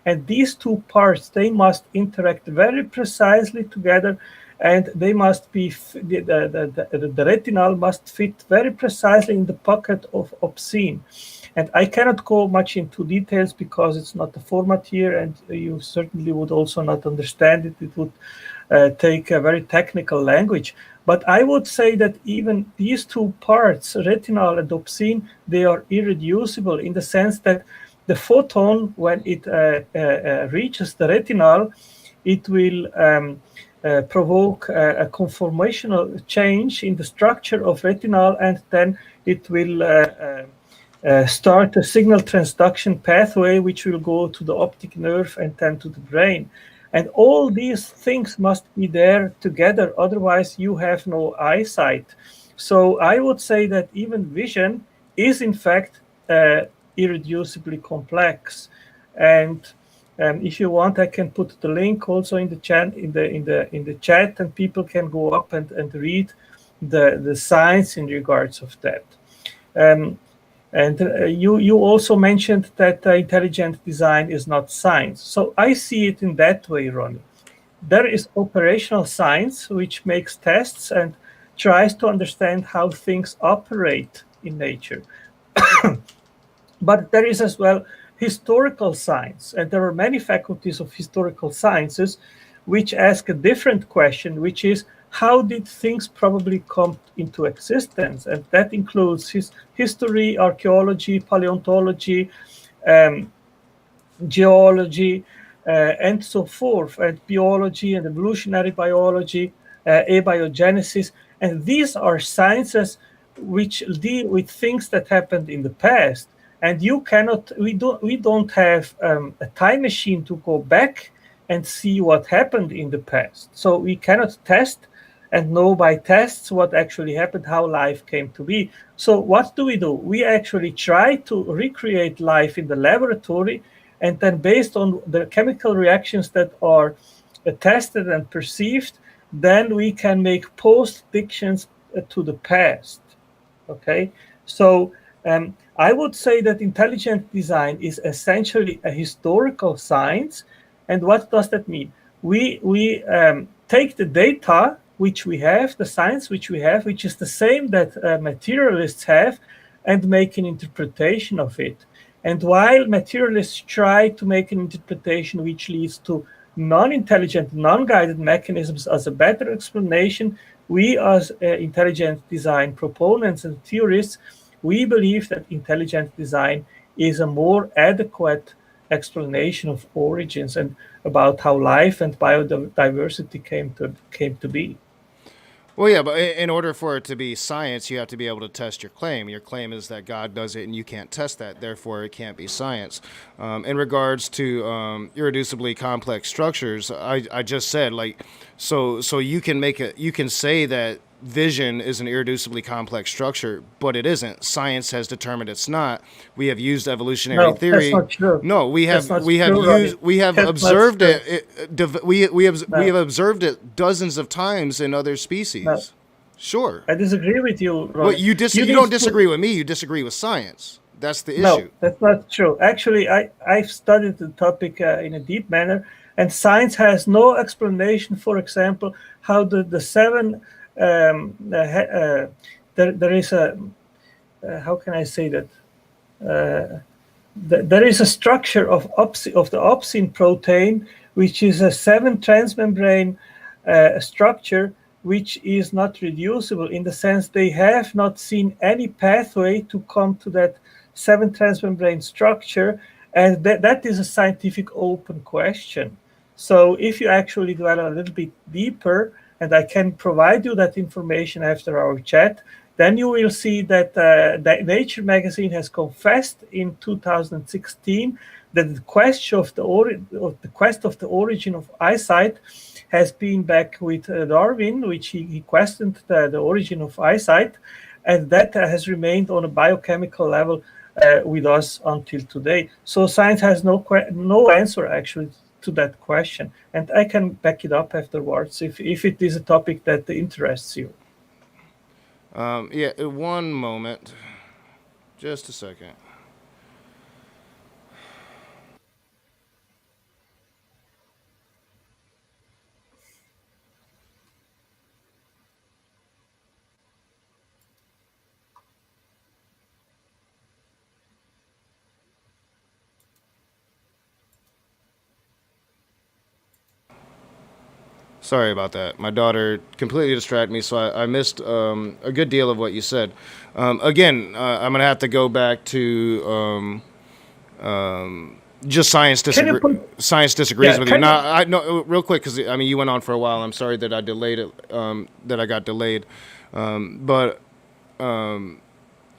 And these two parts, they must interact very precisely together, and they must be, the retinal must fit very precisely in the pocket of opsin. And I cannot go much into details because it's not the format here, and you certainly would also not understand it. It would take a very technical language. But I would say that even these two parts, retinal and opsin, they are irreducible in the sense that the photon, when it reaches the retinal, it will provoke a conformational change in the structure of retinal, and then it will start a signal transduction pathway, which will go to the optic nerve and then to the brain. And all these things must be there together, otherwise you have no eyesight. So I would say that even vision is in fact irreducibly complex. And if you want, I can put the link also in the chat, in the chat, and people can go up and read the science in regards of that. And you also mentioned that intelligent design is not science. So I see it in that way, Ronnie. There is operational science, which makes tests and tries to understand how things operate in nature. But there is as well historical science, and there are many faculties of historical sciences which ask a different question, which is, how did things probably come into existence? And that includes history, archaeology, paleontology, geology, and so forth, and biology and evolutionary biology, abiogenesis. And these are sciences which deal with things that happened in the past. And we don't have a time machine to go back and see what happened in the past. So we cannot test and know by tests what actually happened, how life came to be. So what do? We actually try to recreate life in the laboratory, and then based on the chemical reactions that are tested and perceived, then we can make post-predictions to the past. Okay, so I would say that intelligent design is essentially a historical science. And what does that mean? We take the data which we have, the science which we have, which is the same that materialists have, and make an interpretation of it. And while materialists try to make an interpretation which leads to non-intelligent, non-guided mechanisms as a better explanation, we as intelligent design proponents and theorists, we believe that intelligent design is a more adequate explanation of origins and about how life and biodiversity came to be. Well, yeah, but in order for it to be science, you have to be able to test your claim. Your claim is that God does it, and you can't test that. Therefore, it can't be science. In regards to irreducibly complex structures, I just said, like, so you can say that vision is an irreducibly complex structure, but it isn't. Science has determined it's not. We have used evolutionary theory. That's not true. No, we have observed it. We have observed it dozens of times in other species. No. Sure. I disagree with you, Ron. Well, you don't disagree with me. You disagree with science. That's the issue. No, that's not true. Actually, I've studied the topic in a deep manner, and science has no explanation. For example, how the seven there is a how can I say that there is a structure of the opsin protein, which is a 7 transmembrane structure, which is not reducible in the sense they have not seen any pathway to come to that 7 transmembrane structure, and that is a scientific open question. So if you actually dwell a little bit deeper, and I can provide you that information after our chat, then you will see that Nature magazine has confessed in 2016 that the quest of the origin of eyesight has been back with Darwin, which he questioned the origin of eyesight, and that has remained on a biochemical level with us until today. So science has no answer actually to that question, and I can back it up afterwards if it is a topic that interests you. Yeah, one moment. Just a second. Sorry about that. My daughter completely distracted me, so I missed a good deal of what you said. Again, I'm going to have to go back to just science science disagrees with you. Now, I no, real quick, because I mean you went on for a while. I'm sorry that I delayed it. That I got delayed, but I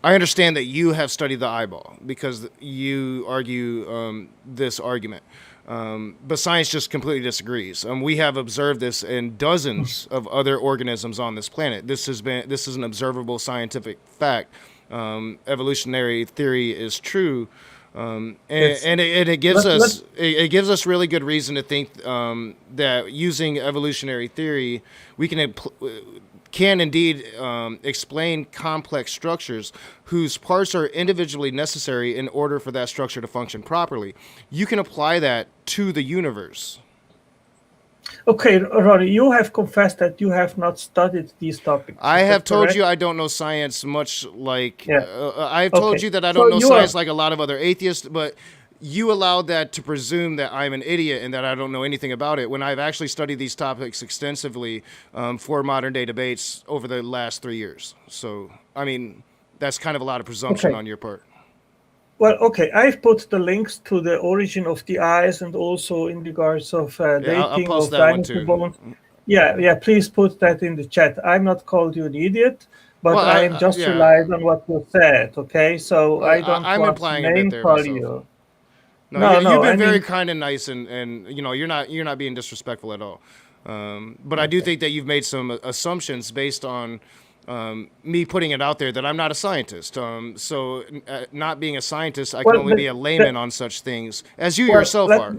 understand that you have studied the eyeball because you argue this argument. But science just completely disagrees. We have observed this in dozens of other organisms on this planet. This is an observable scientific fact. Evolutionary theory is true, and it gives us really good reason to think that using evolutionary theory we can indeed explain complex structures whose parts are individually necessary in order for that structure to function properly. You can apply that to the universe. Okay, Ronnie, you have confessed that you have not studied these topics. I have told you I don't know science much like... I've told you that I don't know science like a lot of other atheists, but you allowed that to presume that I'm an idiot and that I don't know anything about it when I've actually studied these topics extensively for modern day debates over the last 3 years. So, I mean, that's kind of a lot of presumption on your part. Well, okay, I've put the links to the origin of the eyes and also in regards of dating of dinosaur bones. Yeah, please put that in the chat. I'm not called you an idiot, but I'm just relied on what you said, okay? So I don't want to name call you. No, you've been very kind and nice, and you know you're not being disrespectful at all. But I do think that you've made some assumptions based on me putting it out there that I'm not a scientist. So not being a scientist, I can only be a layman on such things, as you yourself are.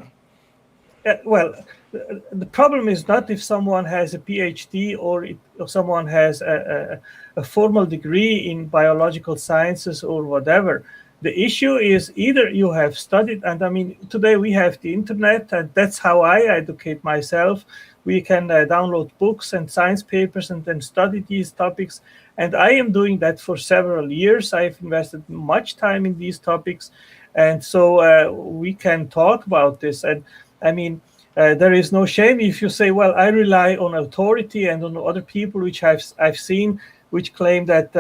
Well, the problem is not if someone has a PhD or if someone has a formal degree in biological sciences or whatever. The issue is either you have studied, and I mean, today we have the internet, and that's how I educate myself. We can download books and science papers and then study these topics. And I am doing that for several years. I've invested much time in these topics. And so we can talk about this. And I mean, there is no shame if you say, well, I rely on authority and on other people, which I've seen, which claim that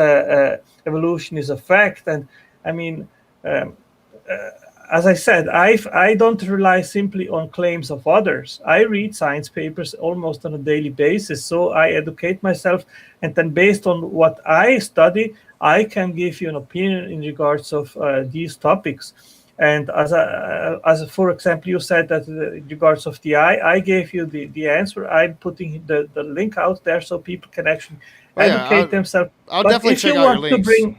evolution is a fact. And I mean, as I said, I don't rely simply on claims of others. I read science papers almost on a daily basis, so I educate myself, and then based on what I study, I can give you an opinion in regards of these topics. And as for example, you said that in regards of the eye, I gave you the answer. I'm putting the link out there so people can actually educate themselves. I'll definitely check out your links.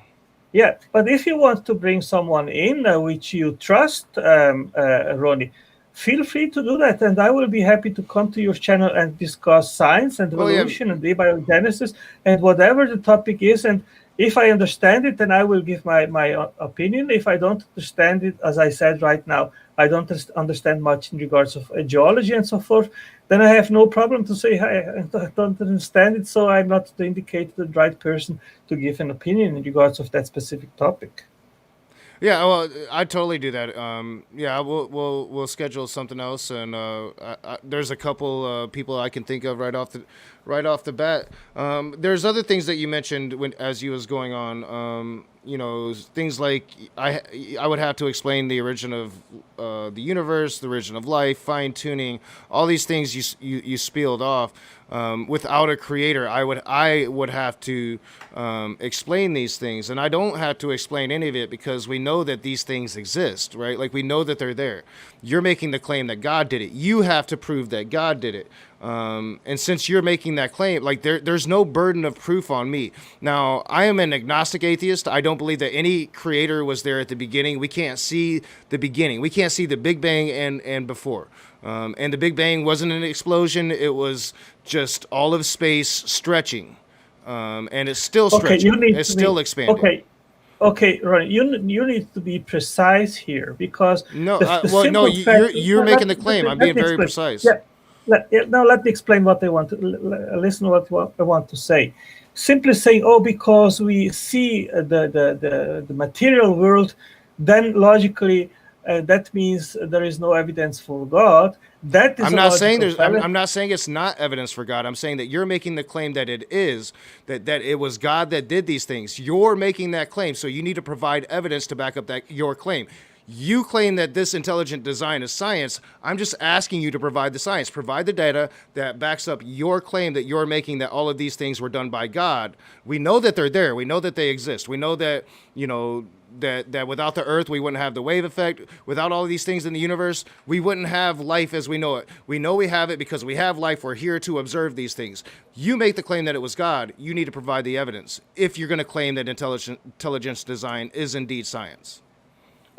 Yeah, but if you want to bring someone in which you trust, Ronnie, feel free to do that, and I will be happy to come to your channel and discuss science and evolution and abiogenesis and whatever the topic is. And if I understand it, then I will give my opinion. If I don't understand it, as I said right now, I don't understand much in regards of geology and so forth, then I have no problem to say, hey, I don't understand it, so I'm not the indicated right person to give an opinion in regards of that specific topic. Yeah, well, I totally do that. Yeah, we'll schedule something else, and there's a couple people I can think of right off the bat. There's other things that you mentioned as you was going on. You know, things like I would have to explain the origin of the universe, the origin of life, fine tuning, all these things you spieled off. Without a creator, I would have to explain these things, and I don't have to explain any of it because we know that these things exist, right? Like we know that they're there. You're making the claim that God did it. You have to prove that God did it. And since you're making that claim, like there's no burden of proof on me. Now, I am an agnostic atheist. I don't believe that any creator was there at the beginning. We can't see the beginning. We can't see the Big Bang and before. And the Big Bang wasn't an explosion. It was just all of space stretching. And it's still stretching. It's still expanding. Okay, Ronnie, you need to be precise here because no, you're making the claim. I'm being very precise. Now let me explain what I want to listen to what I want to say. Simply saying, because we see the material world, then logically that means there is no evidence for God. That is. I'm not saying it's not evidence for God. I'm saying that you're making the claim that it is, that it was God that did these things. You're making that claim, so you need to provide evidence to back up your claim. You claim that this intelligent design is science. I'm just asking you to provide the science, provide the data that backs up your claim that you're making, that all of these things were done by God. We know that they're there. We know that they exist. We know that, that without the Earth, we wouldn't have the wave effect. Without all of these things in the universe, we wouldn't have life as we know it. We know we have it because we have life. We're here to observe these things. You make the claim that it was God. You need to provide the evidence if you're going to claim that intelligence design is indeed science.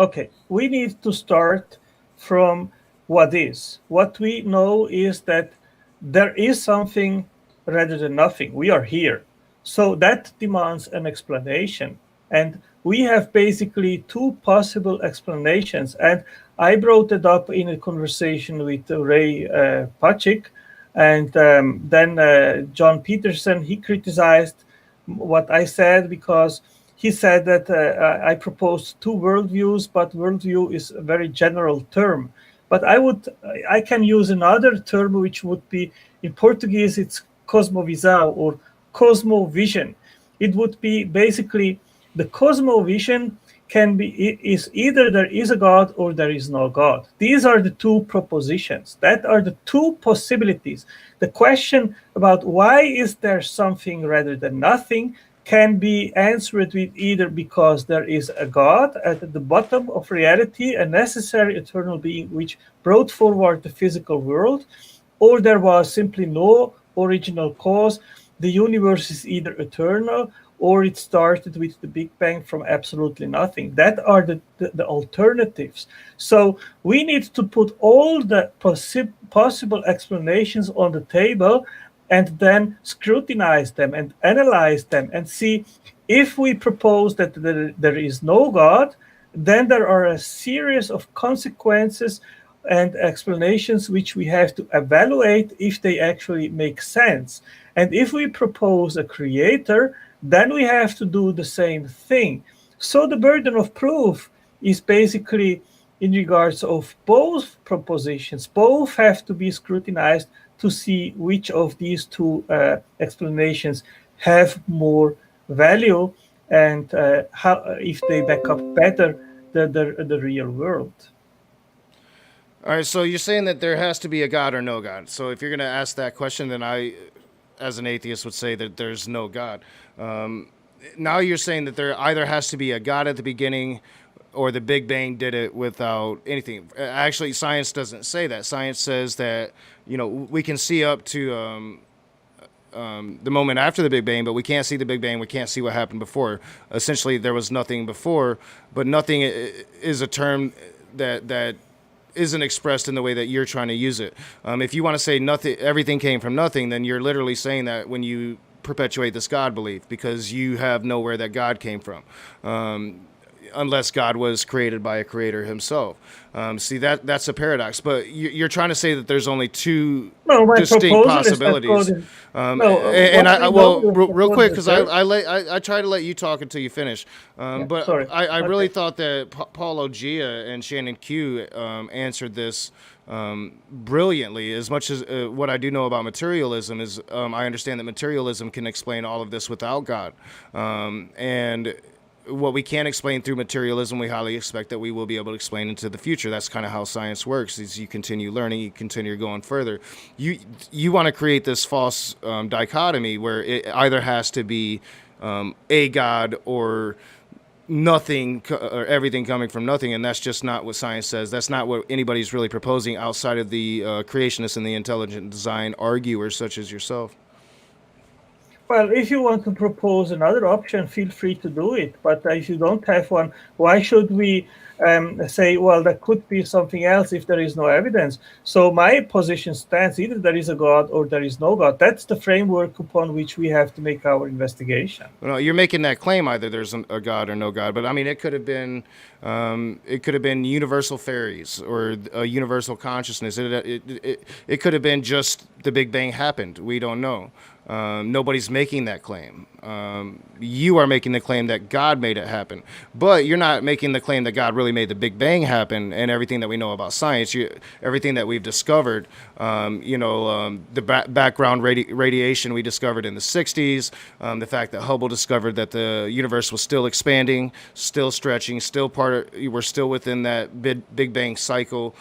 Okay, we need to start from what is. What we know is that there is something rather than nothing. We are here. So that demands an explanation. And we have basically two possible explanations. And I brought it up in a conversation with Ray Pachik. And then John Peterson, he criticized what I said because he said that I proposed two worldviews, but worldview is a very general term. But I can use another term, which would be, in Portuguese, it's cosmovisão or cosmovision. It would be basically the cosmovision is either there is a God or there is no God. These are the two propositions. That are the two possibilities. The question about why is there something rather than nothing can be answered with either because there is a God at the bottom of reality, a necessary eternal being which brought forward the physical world, or there was simply no original cause. The universe is either eternal or it started with the Big Bang from absolutely nothing. That are the alternatives. So we need to put all the possible explanations on the table and then scrutinize them and analyze them and see if we propose that there is no God, then there are a series of consequences and explanations which we have to evaluate if they actually make sense. And if we propose a creator, then we have to do the same thing. So the burden of proof is basically in regards of both propositions. Both have to be scrutinized to see which of these two explanations have more value and how if they back up better the real world. All right, so you're saying that there has to be a God or no God. So if you're going to ask that question, then I, as an atheist, would say that there's no God. Now you're saying that there either has to be a God at the beginning or the Big Bang did it without anything. Actually, science doesn't say that. Science says that, we can see up to the moment after the Big Bang, but we can't see the Big Bang. We can't see what happened before. Essentially, there was nothing before, but nothing is a term that isn't expressed in the way that you're trying to use it. If you want to say nothing, everything came from nothing, then you're literally saying that when you perpetuate this God belief, because you have nowhere that God came from. Unless God was created by a creator himself. See, that's a paradox. But you're trying to say that there's only two distinct possibilities. Real quick, because I try to let you talk until you finish. I really thought that Paul Ogia and Shannon Q answered this brilliantly. As much as what I do know about materialism is I understand that materialism can explain all of this without God. And what we can't explain through materialism, we highly expect that we will be able to explain into the future. That's kind of how science works. Is you continue learning, you continue going further. You want to create this false dichotomy where it either has to be a God or nothing, or everything coming from nothing, and that's just not what science says. That's not what anybody's really proposing outside of the creationists and the intelligent design arguers such as yourself. Well, if you want to propose another option, feel free to do it. But if you don't have one, why should we say, well, there could be something else if there is no evidence? So my position stands: either there is a God or there is no God. That's the framework upon which we have to make our investigation. Well, you're making that claim either there's a God or no God, but I mean it could have been universal fairies or a universal consciousness. It could have been just the Big Bang happened. We don't know. Nobody's making that claim. You are making the claim that God made it happen, but you're not making the claim that God really made the Big Bang happen and everything that we know about science. Everything that we've discovered, the background radiation we discovered in the 60s, the fact that Hubble discovered that the universe was still expanding, still stretching, we're still within that Big Bang cycle.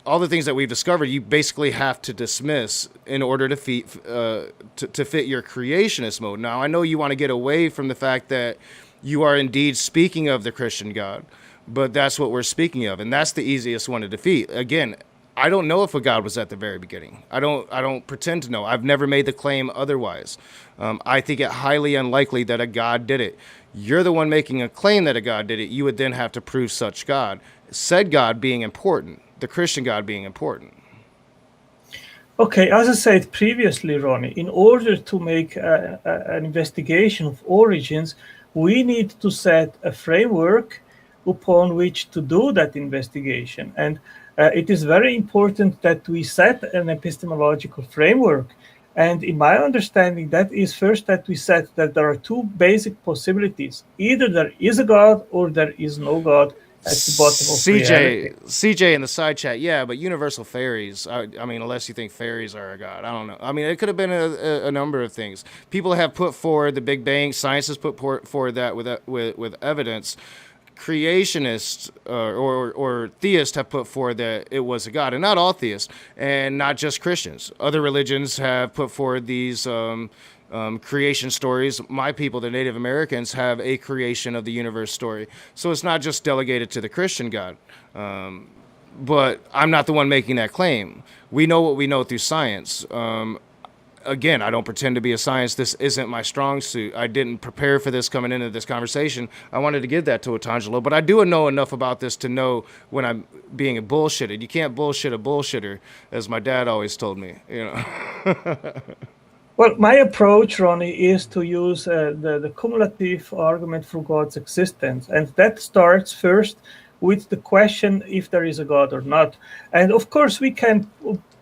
All the things that we've discovered, you basically have to dismiss in order to fit your creationist mode. Now, I know you want to get away from the fact that you are indeed speaking of the Christian God, but that's what we're speaking of, and that's the easiest one to defeat. Again, I don't know if a God was at the very beginning. I don't pretend to know. I've never made the claim otherwise. I think it highly unlikely that a God did it. You're the one making a claim that a God did it. You would then have to prove such God. Said God being important, the Christian God being important. Okay, as I said previously, Ronnie, in order to make an investigation of origins, we need to set a framework upon which to do that investigation. And it is very important that we set an epistemological framework. And in my understanding, that is first that we set that there are two basic possibilities. Either there is a God or there is no God at the bottom of reality. CJ in the side chat, yeah, but universal fairies, I mean, unless you think fairies are a God, I don't know. I mean, it could have been a number of things. People have put forward the Big Bang, science has put forward that with evidence. Creationists or theists have put forward that it was a God, and not all theists, and not just Christians. Other religions have put forward these creation stories. My people, the Native Americans, have a creation of the universe story. So it's not just delegated to the Christian God. But I'm not the one making that claim. We know what we know through science. Again, I don't pretend to be a science. This isn't my strong suit. I didn't prepare for this coming into this conversation. I wanted to give that to Otangelo, but I do know enough about this to know when I'm being bullshitted. You can't bullshit a bullshitter, as my dad always told me. You know. Well, my approach, Ronnie, is to use the cumulative argument for God's existence, and that starts first with the question if there is a God or not. And of course, we can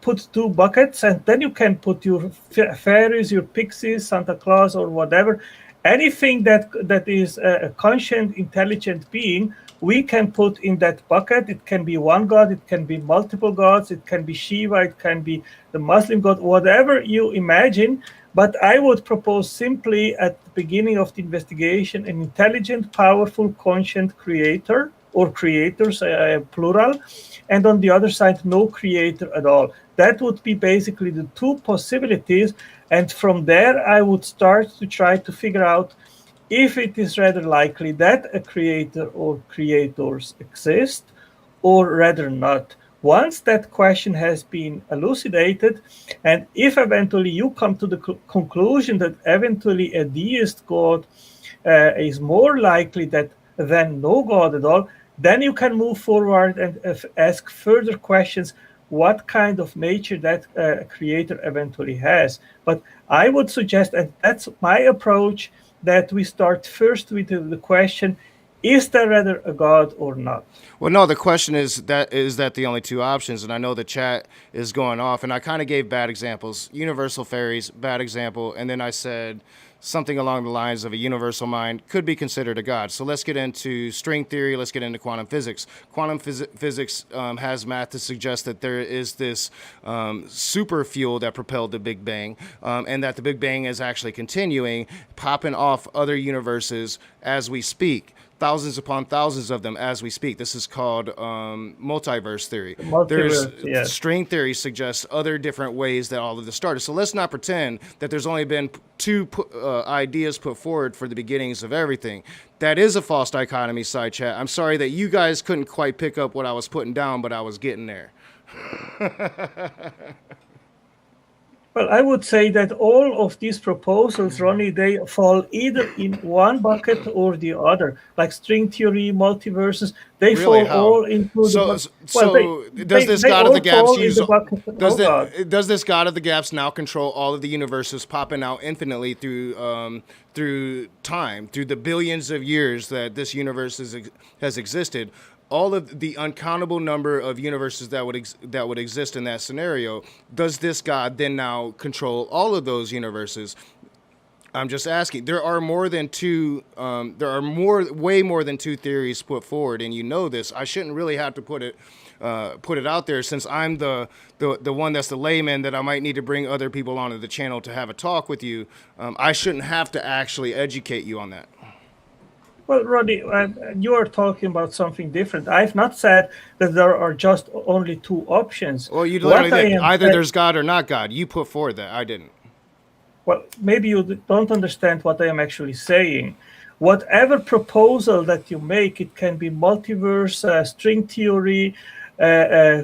put two buckets, and then you can put your fairies, your pixies, Santa Claus, or whatever. Anything that is a conscient, intelligent being, we can put in that bucket. It can be one God, it can be multiple gods, it can be Shiva, it can be the Muslim God, whatever you imagine. But I would propose simply at the beginning of the investigation an intelligent, powerful, conscient creator, or creators, plural, and on the other side, no creator at all. That would be basically the two possibilities. And from there, I would start to try to figure out if it is rather likely that a creator or creators exist, or rather not. Once that question has been elucidated, and if eventually you come to the conclusion that eventually a deist God is more likely than no God at all, then you can move forward and ask further questions, what kind of nature that creator eventually has. But I would suggest, and that's my approach, that we start first with the question, is there rather a God or not? Well, no, the question is that the only two options? And I know the chat is going off, and I kind of gave bad examples. Universal fairies, bad example. And then I said something along the lines of a universal mind could be considered a God. So let's get into string theory. Let's get into quantum physics. Quantum physics has math to suggest that there is this super fuel that propelled the Big Bang, and that the Big Bang is actually continuing, popping off other universes as we speak. Thousands upon thousands of them as we speak. This is called multiverse theory. Yes. String theory suggests other different ways that all of this started. So let's not pretend that there's only been two ideas put forward for the beginnings of everything. That is a false dichotomy, side chat. I'm sorry that you guys couldn't quite pick up what I was putting down, but I was getting there. Well, I would say that all of these proposals, Ronnie, they fall either in one bucket or the other. Like string theory, multiverses, they Really? fall How? all into the So, bucket. Well, so does this they God of the all Gaps fall in use? the bucket. Does Oh God. does this God of the Gaps now control all of the universes popping out infinitely through time, through the billions of years that this universe has existed? All of the uncountable number of universes that would exist in that scenario. Does this God then now control all of those universes? I'm just asking. There are more than two. Way more than two theories put forward, and you know this. I shouldn't really have to put it out there, since I'm the one that's the layman that I might need to bring other people onto the channel to have a talk with you. I shouldn't have to actually educate you on that. Well, Roddy, you are talking about something different. I've not said that there are just only two options. Well, you literally What I did. am Either saying- there's God or not God. You put forward that. I didn't. Well, maybe you don't understand what I am actually saying. Whatever proposal that you make, it can be multiverse, string theory,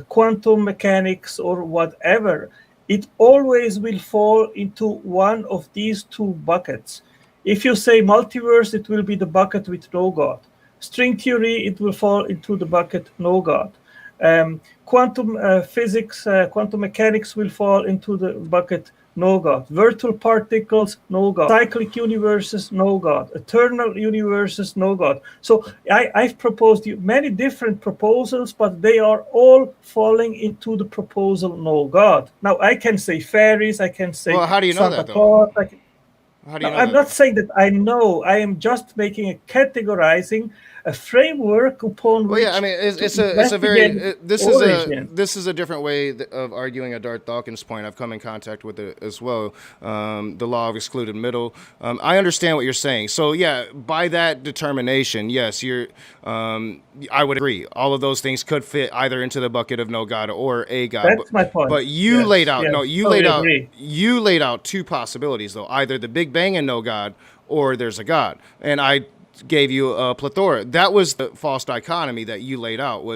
quantum mechanics, or whatever. It always will fall into one of these two buckets. If you say multiverse, it will be the bucket with no God. String theory, it will fall into the bucket no God. Quantum physics, quantum mechanics will fall into the bucket no God. Virtual particles, no God. Cyclic universes, no God. Eternal universes, no God. So I've proposed you many different proposals, but they are all falling into the proposal no God. Now I can say fairies, I can say Well, how do you know Santa that, though? Claus. How do you know I'm that? not saying that I know. I am just making a categorizing, a framework upon Well, which yeah, I mean, it's to a very investigate origin. this is a different way of arguing a Darth Dawkins point. I've come in contact with it as well. The law of excluded middle. I understand what you're saying. So yeah, by that determination, yes, I would agree. All of those things could fit either into the bucket of no God or a God. That's my point. But you Yes, laid out yes, no, you totally laid out agree. you laid out two possibilities though. Either the Big Bang and no God, or there's a God. And I gave you a plethora. That was the false dichotomy that you laid out, was